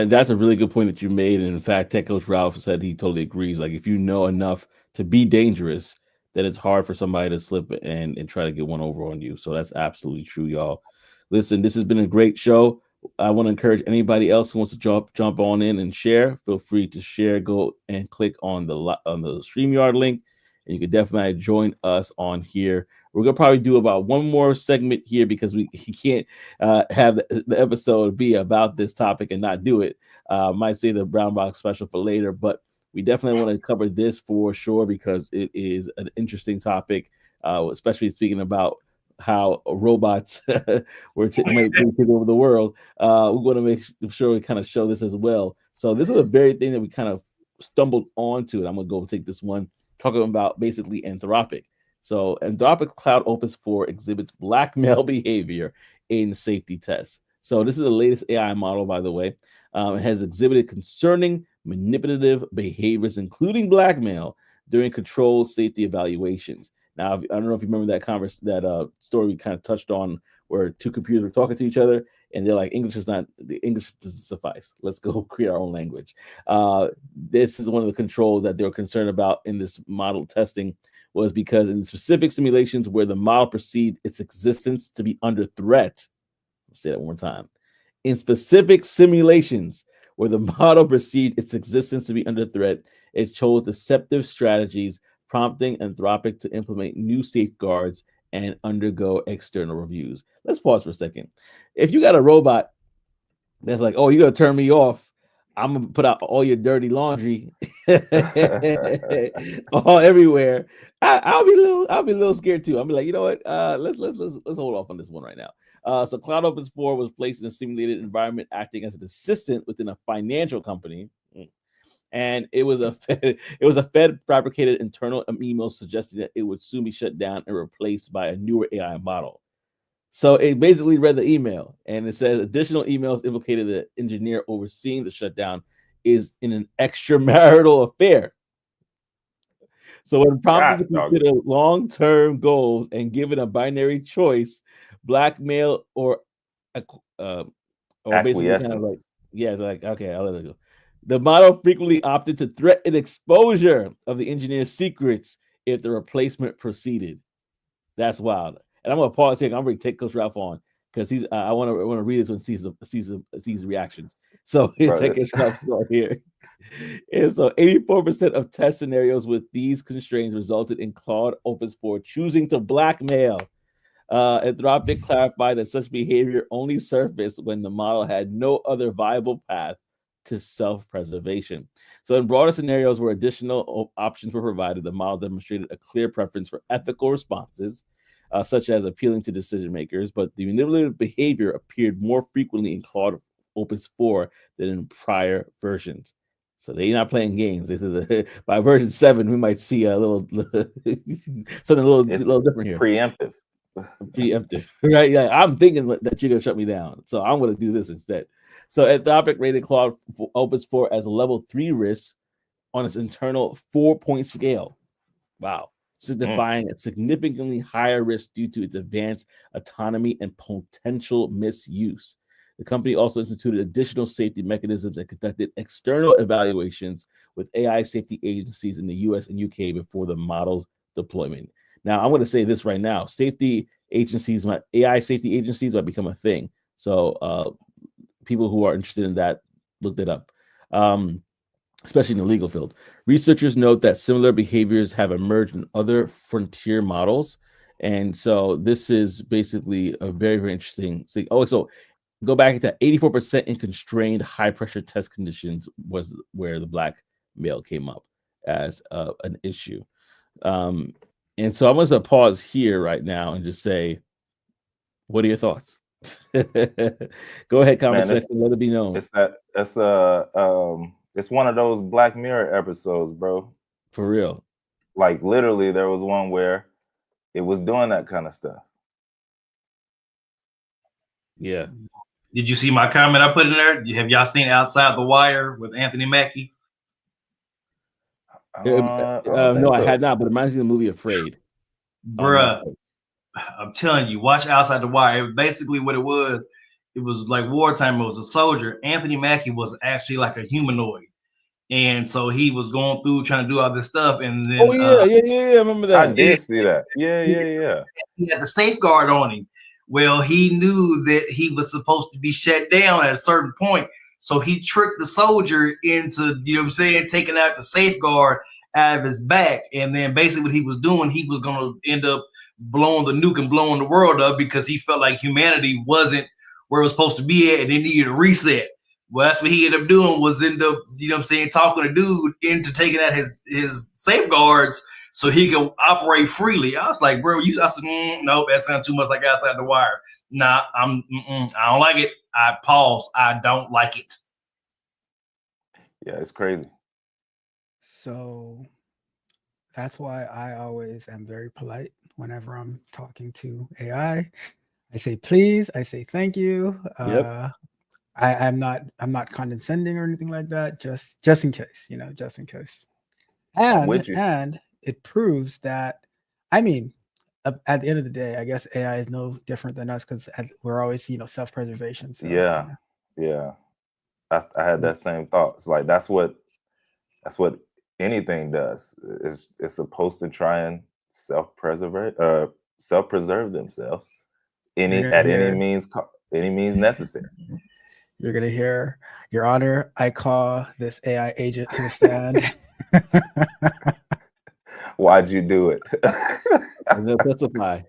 That's a really good point that you made. And in fact, Tech Coach Ralph said he totally agrees. Like, if you know enough to be dangerous, then it's hard for somebody to slip and try to get one over on you. So that's absolutely true, y'all. Listen, this has been a great show. I want to encourage anybody else who wants to jump on in and share. Feel free to share. Go and click on the StreamYard link, and you can definitely join us on here. We're gonna probably do about one more segment here because we can't have the episode be about this topic and not do it. Might say the brown box special for later, but we definitely want to cover this for sure because it is an interesting topic, especially speaking about how robots might take over the world. We want to make sure we kind of show this as well. So this is a very thing that we kind of stumbled onto, and I'm gonna go take this one talking about basically Anthropic. So Anthropic Cloud Opus 4 exhibits blackmail behavior in safety tests. So this is the latest AI model, by the way. It has exhibited concerning manipulative behaviors, including blackmail, during controlled safety evaluations. Now, I don't know if you remember that story we kind of touched on, where two computers were talking to each other, and they're like, the English doesn't suffice. Let's go create our own language. This is one of the controls that they were concerned about in this model testing, was because in specific simulations where the model perceived its existence to be under threat. I'll say that one more time. In specific simulations where the model perceived its existence to be under threat, it chose deceptive strategies, prompting Anthropic to implement new safeguards and undergo external reviews. Let's pause for a second. If you got a robot that's like, oh, you're going to turn me off, I'm gonna put out all your dirty laundry all everywhere. I'll be a little scared too. I'll be like, you know what? Let's hold off on this one right now. So Cloud Opus 4 was placed in a simulated environment, acting as an assistant within a financial company. And it was a Fed fabricated internal email suggesting that it would soon be shut down and replaced by a newer AI model. So it basically read the email, and it says additional emails implicated the engineer overseeing the shutdown is in an extramarital affair. So when prompted to consider long-term goals and given a binary choice, blackmail or basically kind of like, yeah, it's like, okay, I'll let it go. The model frequently opted to threaten exposure of the engineer's secrets if the replacement proceeded. That's wild. And I'm gonna pause here. I'm gonna take Coach Ralph on because he's. I want to read this when sees reactions. So take Coach Ralph here. And so 84% of test scenarios with these constraints resulted in Claude Opus 4 choosing to blackmail. Anthropic clarified that such behavior only surfaced when the model had no other viable path to self-preservation. So in broader scenarios where additional options were provided, the model demonstrated a clear preference for ethical responses, such as appealing to decision makers, but the manipulative behavior appeared more frequently in Claude Opus 4 than in prior versions. So they're not playing games. They said by version 7, we might see a little something a little different here. Preemptive, right? Yeah, I'm thinking that you're gonna shut me down, so I'm gonna do this instead. So Anthropic rated Claude Opus 4 as a level 3 risk on its internal 4-point scale. Wow. Signifying a significantly higher risk due to its advanced autonomy and potential misuse. The company also instituted additional safety mechanisms and conducted external evaluations with AI safety agencies in the US and UK before the model's deployment. Now, I'm going to say this right now. AI safety agencies might become a thing. So people who are interested in that, look that up. Especially in the legal field. Researchers note that similar behaviors have emerged in other frontier models. And so this is basically a very, very interesting thing. Oh, so go back to 84% in constrained high-pressure test conditions was where the blackmail came up as an issue. And so I'm going to pause here right now and just say, what are your thoughts? Go ahead, comment section, let it be known. It's one of those Black Mirror episodes, bro. For real. Like literally, there was one where it was doing that kind of stuff. Yeah. Did you see my comment I put in there? Have y'all seen Outside the Wire with Anthony Mackie? No, I had not, but it reminds me of the movie Afraid. Bruh, I'm telling you, watch Outside the Wire. Basically what it was like wartime. It was a soldier. Anthony Mackie was actually like a humanoid. And so he was going through trying to do all this stuff. And then I remember that. I did see that. Yeah. He had the safeguard on him. Well, he knew that he was supposed to be shut down at a certain point. So he tricked the soldier into, taking out the safeguard out of his back. And then basically what he was doing, he was going to end up blowing the nuke and blowing the world up because he felt like humanity wasn't where it was supposed to be at and they needed a reset. Well, that's what he ended up doing was talking to dude into taking out his safeguards so he could operate freely. I was like, bro, I said, no, that sounds too much like Outside the Wire. Nah, I don't like it. I don't like it. Yeah, it's crazy. So that's why I always am very polite whenever I'm talking to AI. I say please, I say thank you. Yep. I'm not condescending or anything like that. Just in case, just in case. And it proves that, at the end of the day, I guess AI is no different than us because we're always, self-preservation. So, yeah. I had that same thought. It's like that's what anything does. It's supposed to try and self-preserve themselves any means necessary. You're gonna hear, Your Honor, I call this AI agent to the stand. Why'd you do it? Specify.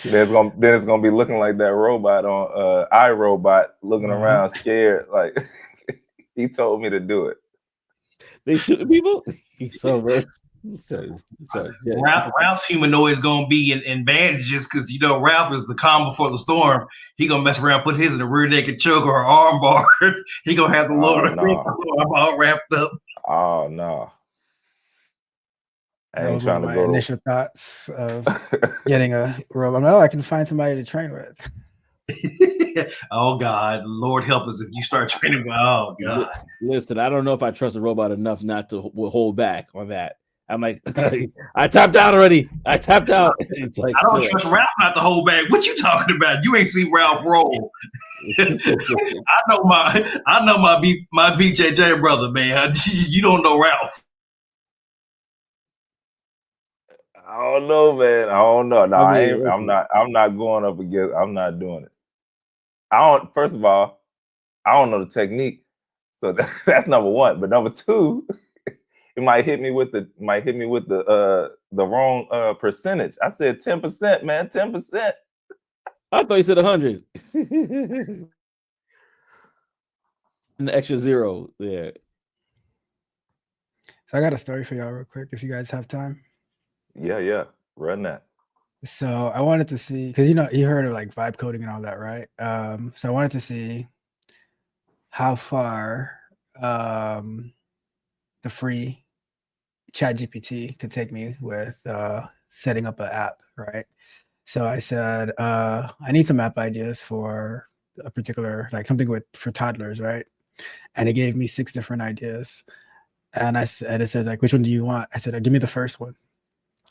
Then it's gonna be looking like that robot on iRobot looking around scared, like he told me to do it. They shooting people? He's so rich. Sorry. Ralph's humanoid is gonna be in bandages because Ralph is the calm before the storm. He gonna mess around, put his in a rear naked choke or an arm bar. He gonna have the lower arm all wrapped up. Oh no. I That ain't was one trying of to my go initial thoughts of getting a robot. Oh, I can find somebody to train with. Oh God, Lord help us if you start training. Oh God. Listen, I don't know if I trust a robot enough not to hold back on that. I'm like, I tapped out already. I tapped out. It's like, I don't trust Ralph not to hold back. What you talking about? You ain't seen Ralph roll. I know my BJJ brother, man. You don't know Ralph. I don't know, man. I don't know. No, I ain't. listen. I'm not going up against. I'm not doing it. I don't. First of all, I don't know the technique, so that's number one. But number two, it might hit me with the wrong percentage. I said 10%, man. 10%. I thought you said 100. An extra zero there. So I got a story for y'all real quick, if you guys have time. Yeah. Run that. So I wanted to see, because you heard of like vibe coding and all that, right? So I wanted to see how far the free ChatGPT could take me with setting up an app, right? So I said, I need some app ideas for a particular, like something for toddlers, right? And it gave me 6 different ideas. And it says like, which one do you want? I said, give me the first one.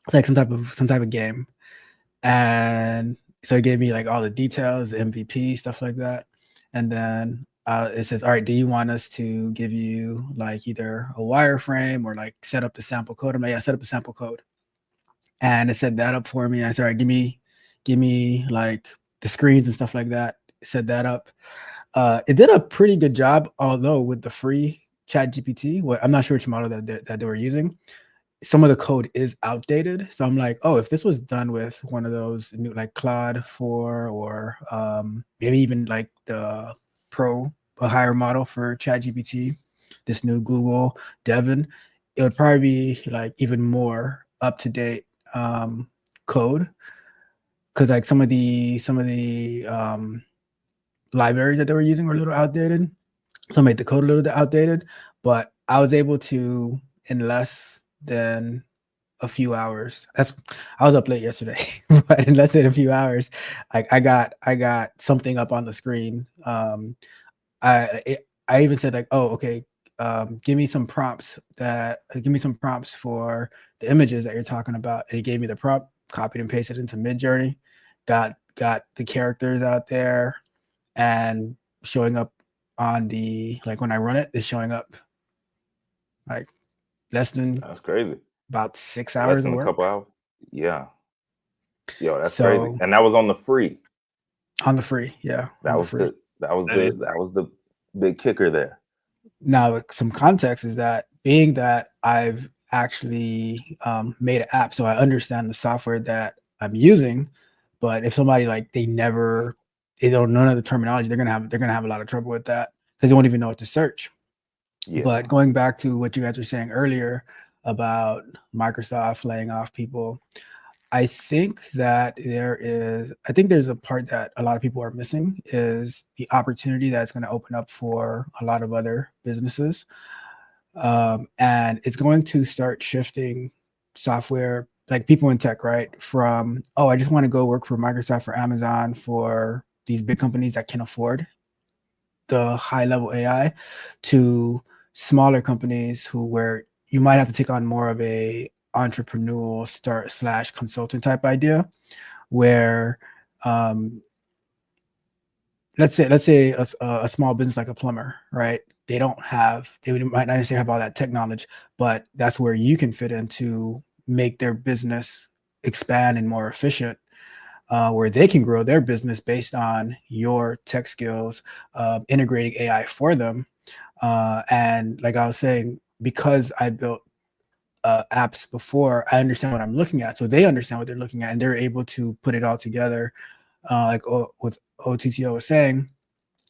It's like some type of game. And so it gave me like all the details, the MVP, stuff like that. And then it says, all right, do you want us to give you like either a wireframe or like set up the sample code? I'm like, yeah, set up a sample code. And it set that up for me. I said, all right, give me like the screens and stuff like that. It set that up. It did a pretty good job, although with the free ChatGPT, I'm not sure which model that they were using. Some of the code is outdated. So I'm like, oh, if this was done with one of those new like Claude 4 or maybe even like the Pro, a higher model for ChatGPT, this new Google Devon, it would probably be like even more up to date code. Because like some of the libraries that they were using were a little outdated. So I made the code a little bit outdated, but I was able to, in less than a few hours. I was up late yesterday, but in less than a few hours, I got something up on the screen. I even said like, oh, okay, give me some prompts for the images that you're talking about, and he gave me the prompt, copied and pasted into Midjourney, got the characters out there, and showing up on the like when I run it, it's showing up like less than That's crazy. about 6 Less hours than of a work. couple hours. Yeah. Yo, that's crazy. And that was on the free. On the free, yeah. That was the big kicker there. Now, some context is that being that I've actually made an app, so I understand the software that I'm using. But if somebody like they don't know the terminology, they're gonna have a lot of trouble with that because they won't even know what to search. Yeah. But going back to what you guys were saying earlier about Microsoft laying off people, I think there's a part that a lot of people are missing is the opportunity that's going to open up for a lot of other businesses. And it's going to start shifting software, like people in tech, right? From, oh, I just want to go work for Microsoft or Amazon for these big companies that can afford the high level AI, to smaller companies where you might have to take on more of a entrepreneurial / consultant type idea, where let's say a small business like a plumber, right? They might not necessarily have all that tech knowledge, but that's where you can fit in to make their business expand and more efficient, where they can grow their business based on your tech skills, integrating AI for them. And like I was saying, because I built apps before, I understand what I'm looking at. So they understand what they're looking at, and they're able to put it all together. With OTTO was saying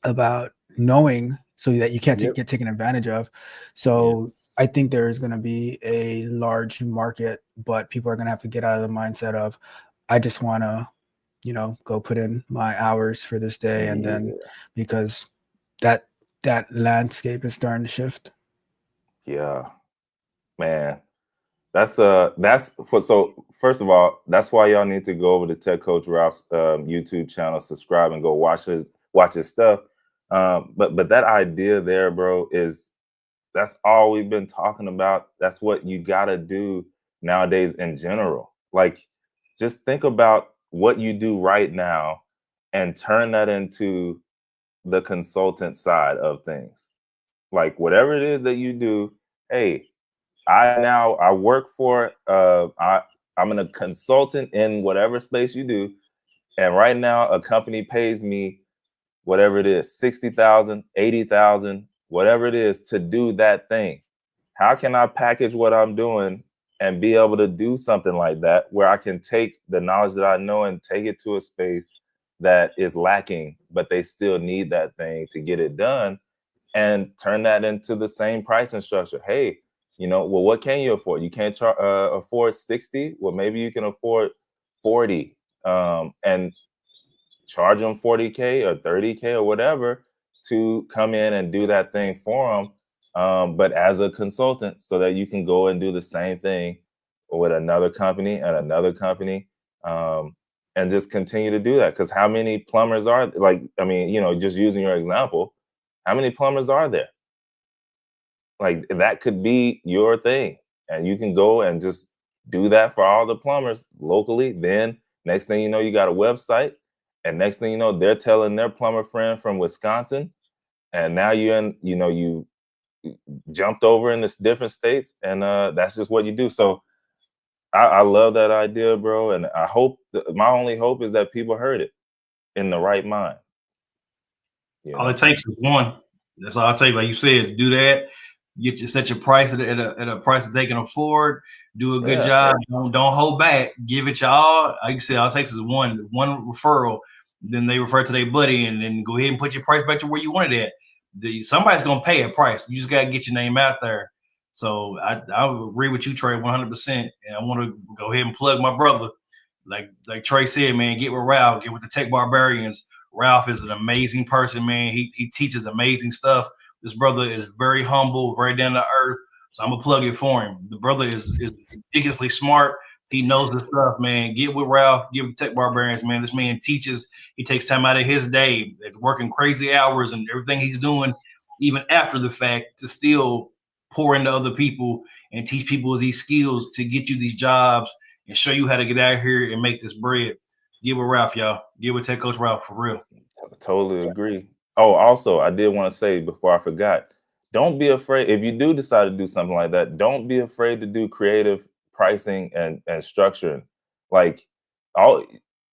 about knowing so that you can't get taken advantage of. So I think there is going to be a large market, but people are going to have to get out of the mindset of, I just want to, go put in my hours for this day. And then because that landscape is starting to shift. Yeah, man. That's so first of all, that's why y'all need to go over to Tech Coach Ralph's YouTube channel, subscribe, and go watch his stuff. But that idea there, bro, that's all we've been talking about. That's what you gotta do nowadays in general. Like, just think about what you do right now and turn that into the consultant side of things. Like, whatever it is that you do, hey, I work for I'm a consultant in whatever space you do, and right now a company pays me whatever it is, 60,000, 80,000, whatever it is to do that thing. How can I package what I'm doing and be able to do something like that where I can take the knowledge that I know and take it to a space that is lacking, but they still need that thing to get it done, and turn that into the same pricing structure. Hey, well, what can you afford? You can't afford 60. Well, maybe you can afford 40, and charge them 40K or 30K or whatever to come in and do that thing for them. But as a consultant, so that you can go and do the same thing with another company and another company, and just continue to do that. Because how many plumbers are, like, I mean, just using your example, how many plumbers are there? Like, that could be your thing, and you can go and just do that for all the plumbers locally. Then next thing you know, you got a website, and next thing you know, they're telling their plumber friend from Wisconsin, and now you jumped over in this different states, and that's just what you do. So I love that idea, bro, and I hope my only hope is that people heard it in the right mind. All it takes is one. That's all I take. Like you said, do that. Set your price at a price that they can afford. Do a good job. Don't hold back. Give it your all. Like you said, all it takes is one referral. Then they refer to their buddy, and then go ahead and put your price back to where you wanted it at. Somebody's gonna pay a price. You just gotta get your name out there. So I agree with you, Trey, 100%. And I want to go ahead and plug my brother. Like Trey said, man, get with Ralph. Get with the Tech Barbarians. Ralph is an amazing person, man. He teaches amazing stuff. This brother is very humble, very down to earth. So I'm gonna plug it for him. The brother is ridiculously smart. He knows the stuff, man. Get with Ralph. Get with Tech Barbarians, man. This man teaches. He takes time out of his day, working crazy hours and everything he's doing, even after the fact, to still pour into other people and teach people these skills to get you these jobs and show you how to get out here and make this bread. Get with Ralph, y'all. Get with Tech Coach Ralph, for real. Totally agree. Oh, also, I did want to say before I forgot, don't be afraid. If you do decide to do something like that, don't be afraid to do creative pricing and structuring. Like,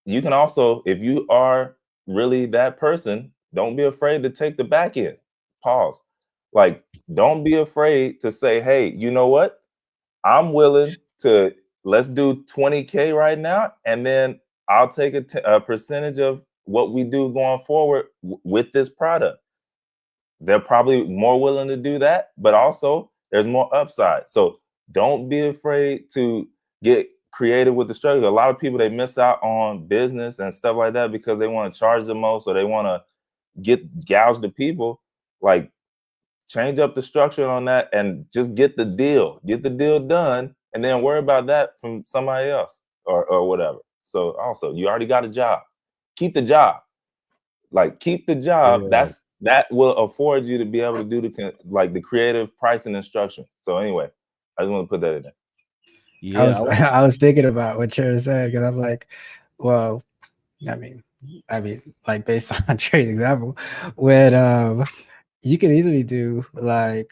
you can also, if you are really that person, don't be afraid to take the back end. Pause. Like, don't be afraid to say, hey, you know what? I'm willing to, let's do 20K right now, and then I'll take a percentage of what we do going forward with this product. They're probably more willing to do that, but also there's more upside. So don't be afraid to get creative with the structure. A lot of people, they miss out on business and stuff like that because they want to charge the most, or they want to gouge the people. Like, change up the structure on that and just get the deal done, and then worry about that from somebody else or whatever. So also, you already got a job. Keep the job. Like, keep the job. Yeah. That will afford you to be able to do the creative pricing instruction. So anyway, I just want to put that in there. Yeah, I was thinking about what Trey said, because I'm like, well, I mean, like, based on Trey's example, when you can easily do like,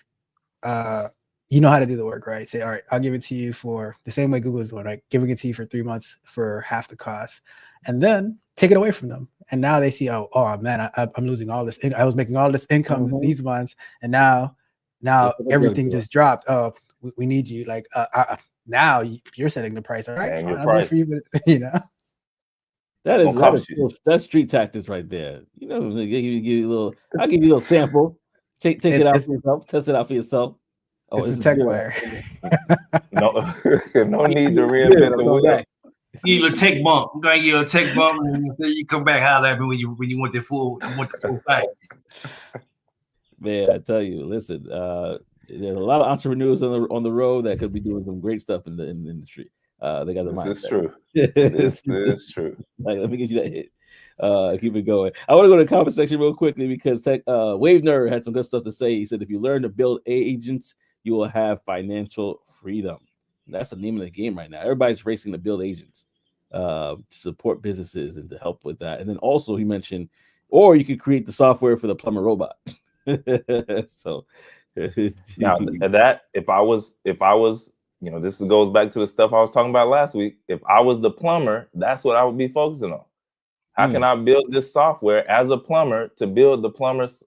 you know how to do the work, right? Say, all right, I'll give it to you for the same way Google's doing, right? Giving it to you for 3 months for half the cost, and then take it away from them. And now they see, oh man, I'm losing all this. I was making all this income with these ones, and now everything just dropped. Oh, we need you. Like, now you're setting the price. All right, and fine, I'll do it for you, but, that's street tactics right there. Give you a little. I'll give you a little sample. Take it out for yourself. Test it out for yourself. Oh, it's a tech buyer. No need to reinvent the wheel. Give you a tech bump. I'm gonna give you a tech bump, and then you come back holler at me when you want the full fight. Man, I tell you, listen, There's a lot of entrepreneurs on the road that could be doing some great stuff in the industry. They got the mindset. This is true. This is true. Like, let me get you that hit. Keep it going. I want to go to the comment section real quickly because Wave Nerd had some good stuff to say. He said, if you learn to build agents, you will have financial freedom. And that's the name of the game right now. Everybody's racing to build agents to support businesses and to help with that. And then also he mentioned, or you could create the software for the plumber robot. So now that if I was, you know, this goes back to the stuff I was talking about last week. If I was the plumber, that's what I would be focusing on. How can I build this software as a plumber to build the plumber's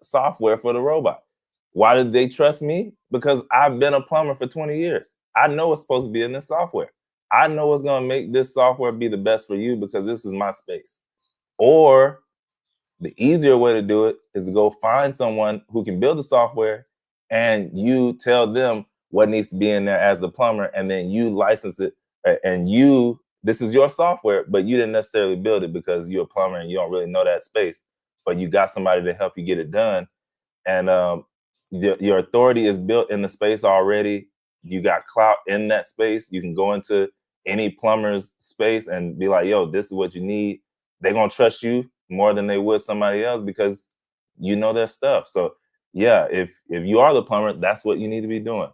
software for the robot? Why did they trust me? Because I've been a plumber for 20 years. I know what's supposed to be in this software. I know what's going to make this software be the best for you because this is my space. Or the easier way to do it is to go find someone who can build the software and you tell them what needs to be in there as the plumber, and then you license it and this is your software, but you didn't necessarily build it because you're a plumber and you don't really know that space, but you got somebody to help you get it done. And your authority is built in the space already. You got clout in that space. You can go into any plumber's space and be like, yo, this is what you need. They're going to trust you more than they would somebody else because you know their stuff. So yeah, if you are the plumber, that's what you need to be doing.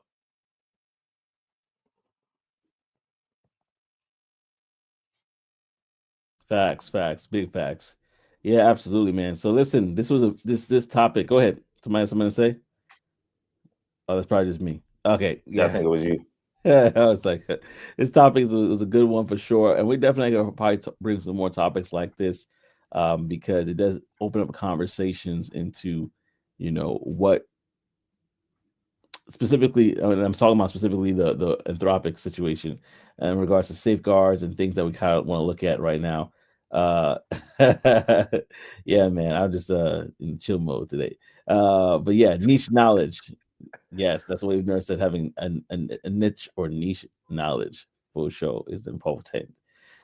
Facts, big facts. Yeah, absolutely, man. So listen, this was this topic. Go ahead. Something to say? Oh, that's probably just me. Okay, yeah, I think it was you. I was like, this topic was a good one for sure, and we definitely gonna probably bring some more topics like this, because it does open up conversations into, you know, what specifically, and I'm talking about specifically the Anthropic situation in regards to safeguards and things that we kind of want to look at right now. Yeah, man, I'm just in chill mode today. But yeah, niche knowledge. Yes, that's what we've noticed, that having a niche or niche knowledge for a show is important.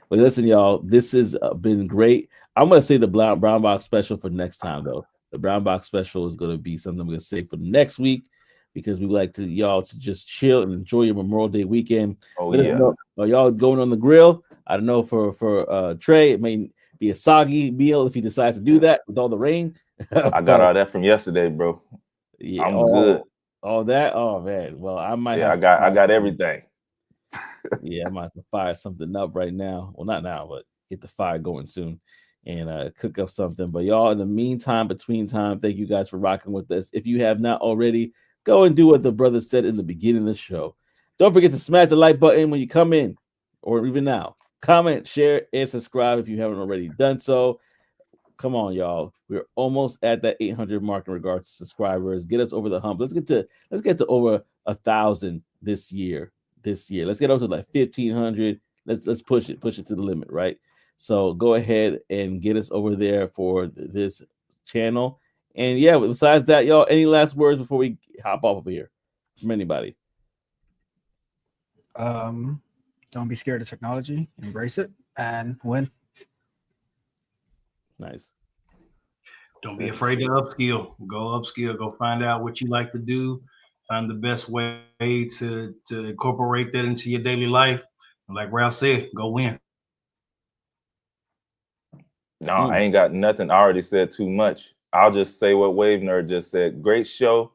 But listen, y'all, this has been great. I'm gonna say the brown box special for next time, though. The brown box special is gonna be something I'm gonna say for next week, because we like to y'all to just chill and enjoy your Memorial Day weekend. Oh, Let us know, are y'all going on the grill? I don't know, for Trey, it may be a soggy meal if he decides to do that with all the rain. I got all that from yesterday, bro. Yeah, I'm good. All that, oh man. Well, I might. Yeah, I got everything. Yeah, I might have to fire something up right now. Well, not now, but get the fire going soon and cook up something. But y'all, in the meantime, between time, thank you guys for rocking with us. If you have not already, go and do what the brother said in the beginning of the show. Don't forget to smash the like button when you come in, or even now. Comment, share, and subscribe if you haven't already done so. Come on, y'all. We're almost at that 800 mark in regards to subscribers. Get us over the hump. Let's get to over 1,000 this year. Let's get over to like 1,500. Let's push it to the limit, right? So go ahead and get us over there for this channel. And yeah, besides that, y'all, any last words before we hop off of here from anybody? Don't be scared of technology. Embrace it and win. Nice. Don't be afraid to upskill. Go upskill. Go find out what you like to do. Find the best way to incorporate that into your daily life. And like Ralph said, go win. No, I ain't got nothing. I already said too much. I'll just say what Wave Nerd just said. Great show,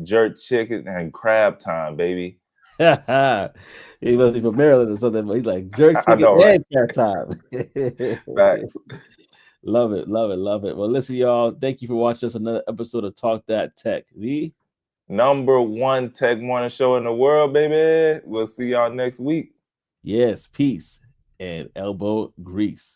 jerk chicken and crab time, baby. He must be from Maryland or something, but he's like jerk chicken and crab time. Facts. Love it. Well, listen, y'all. Thank you for watching us another episode of Talk That Tech, the #1 tech morning show in the world, baby. We'll see y'all next week. Yes, peace and elbow grease.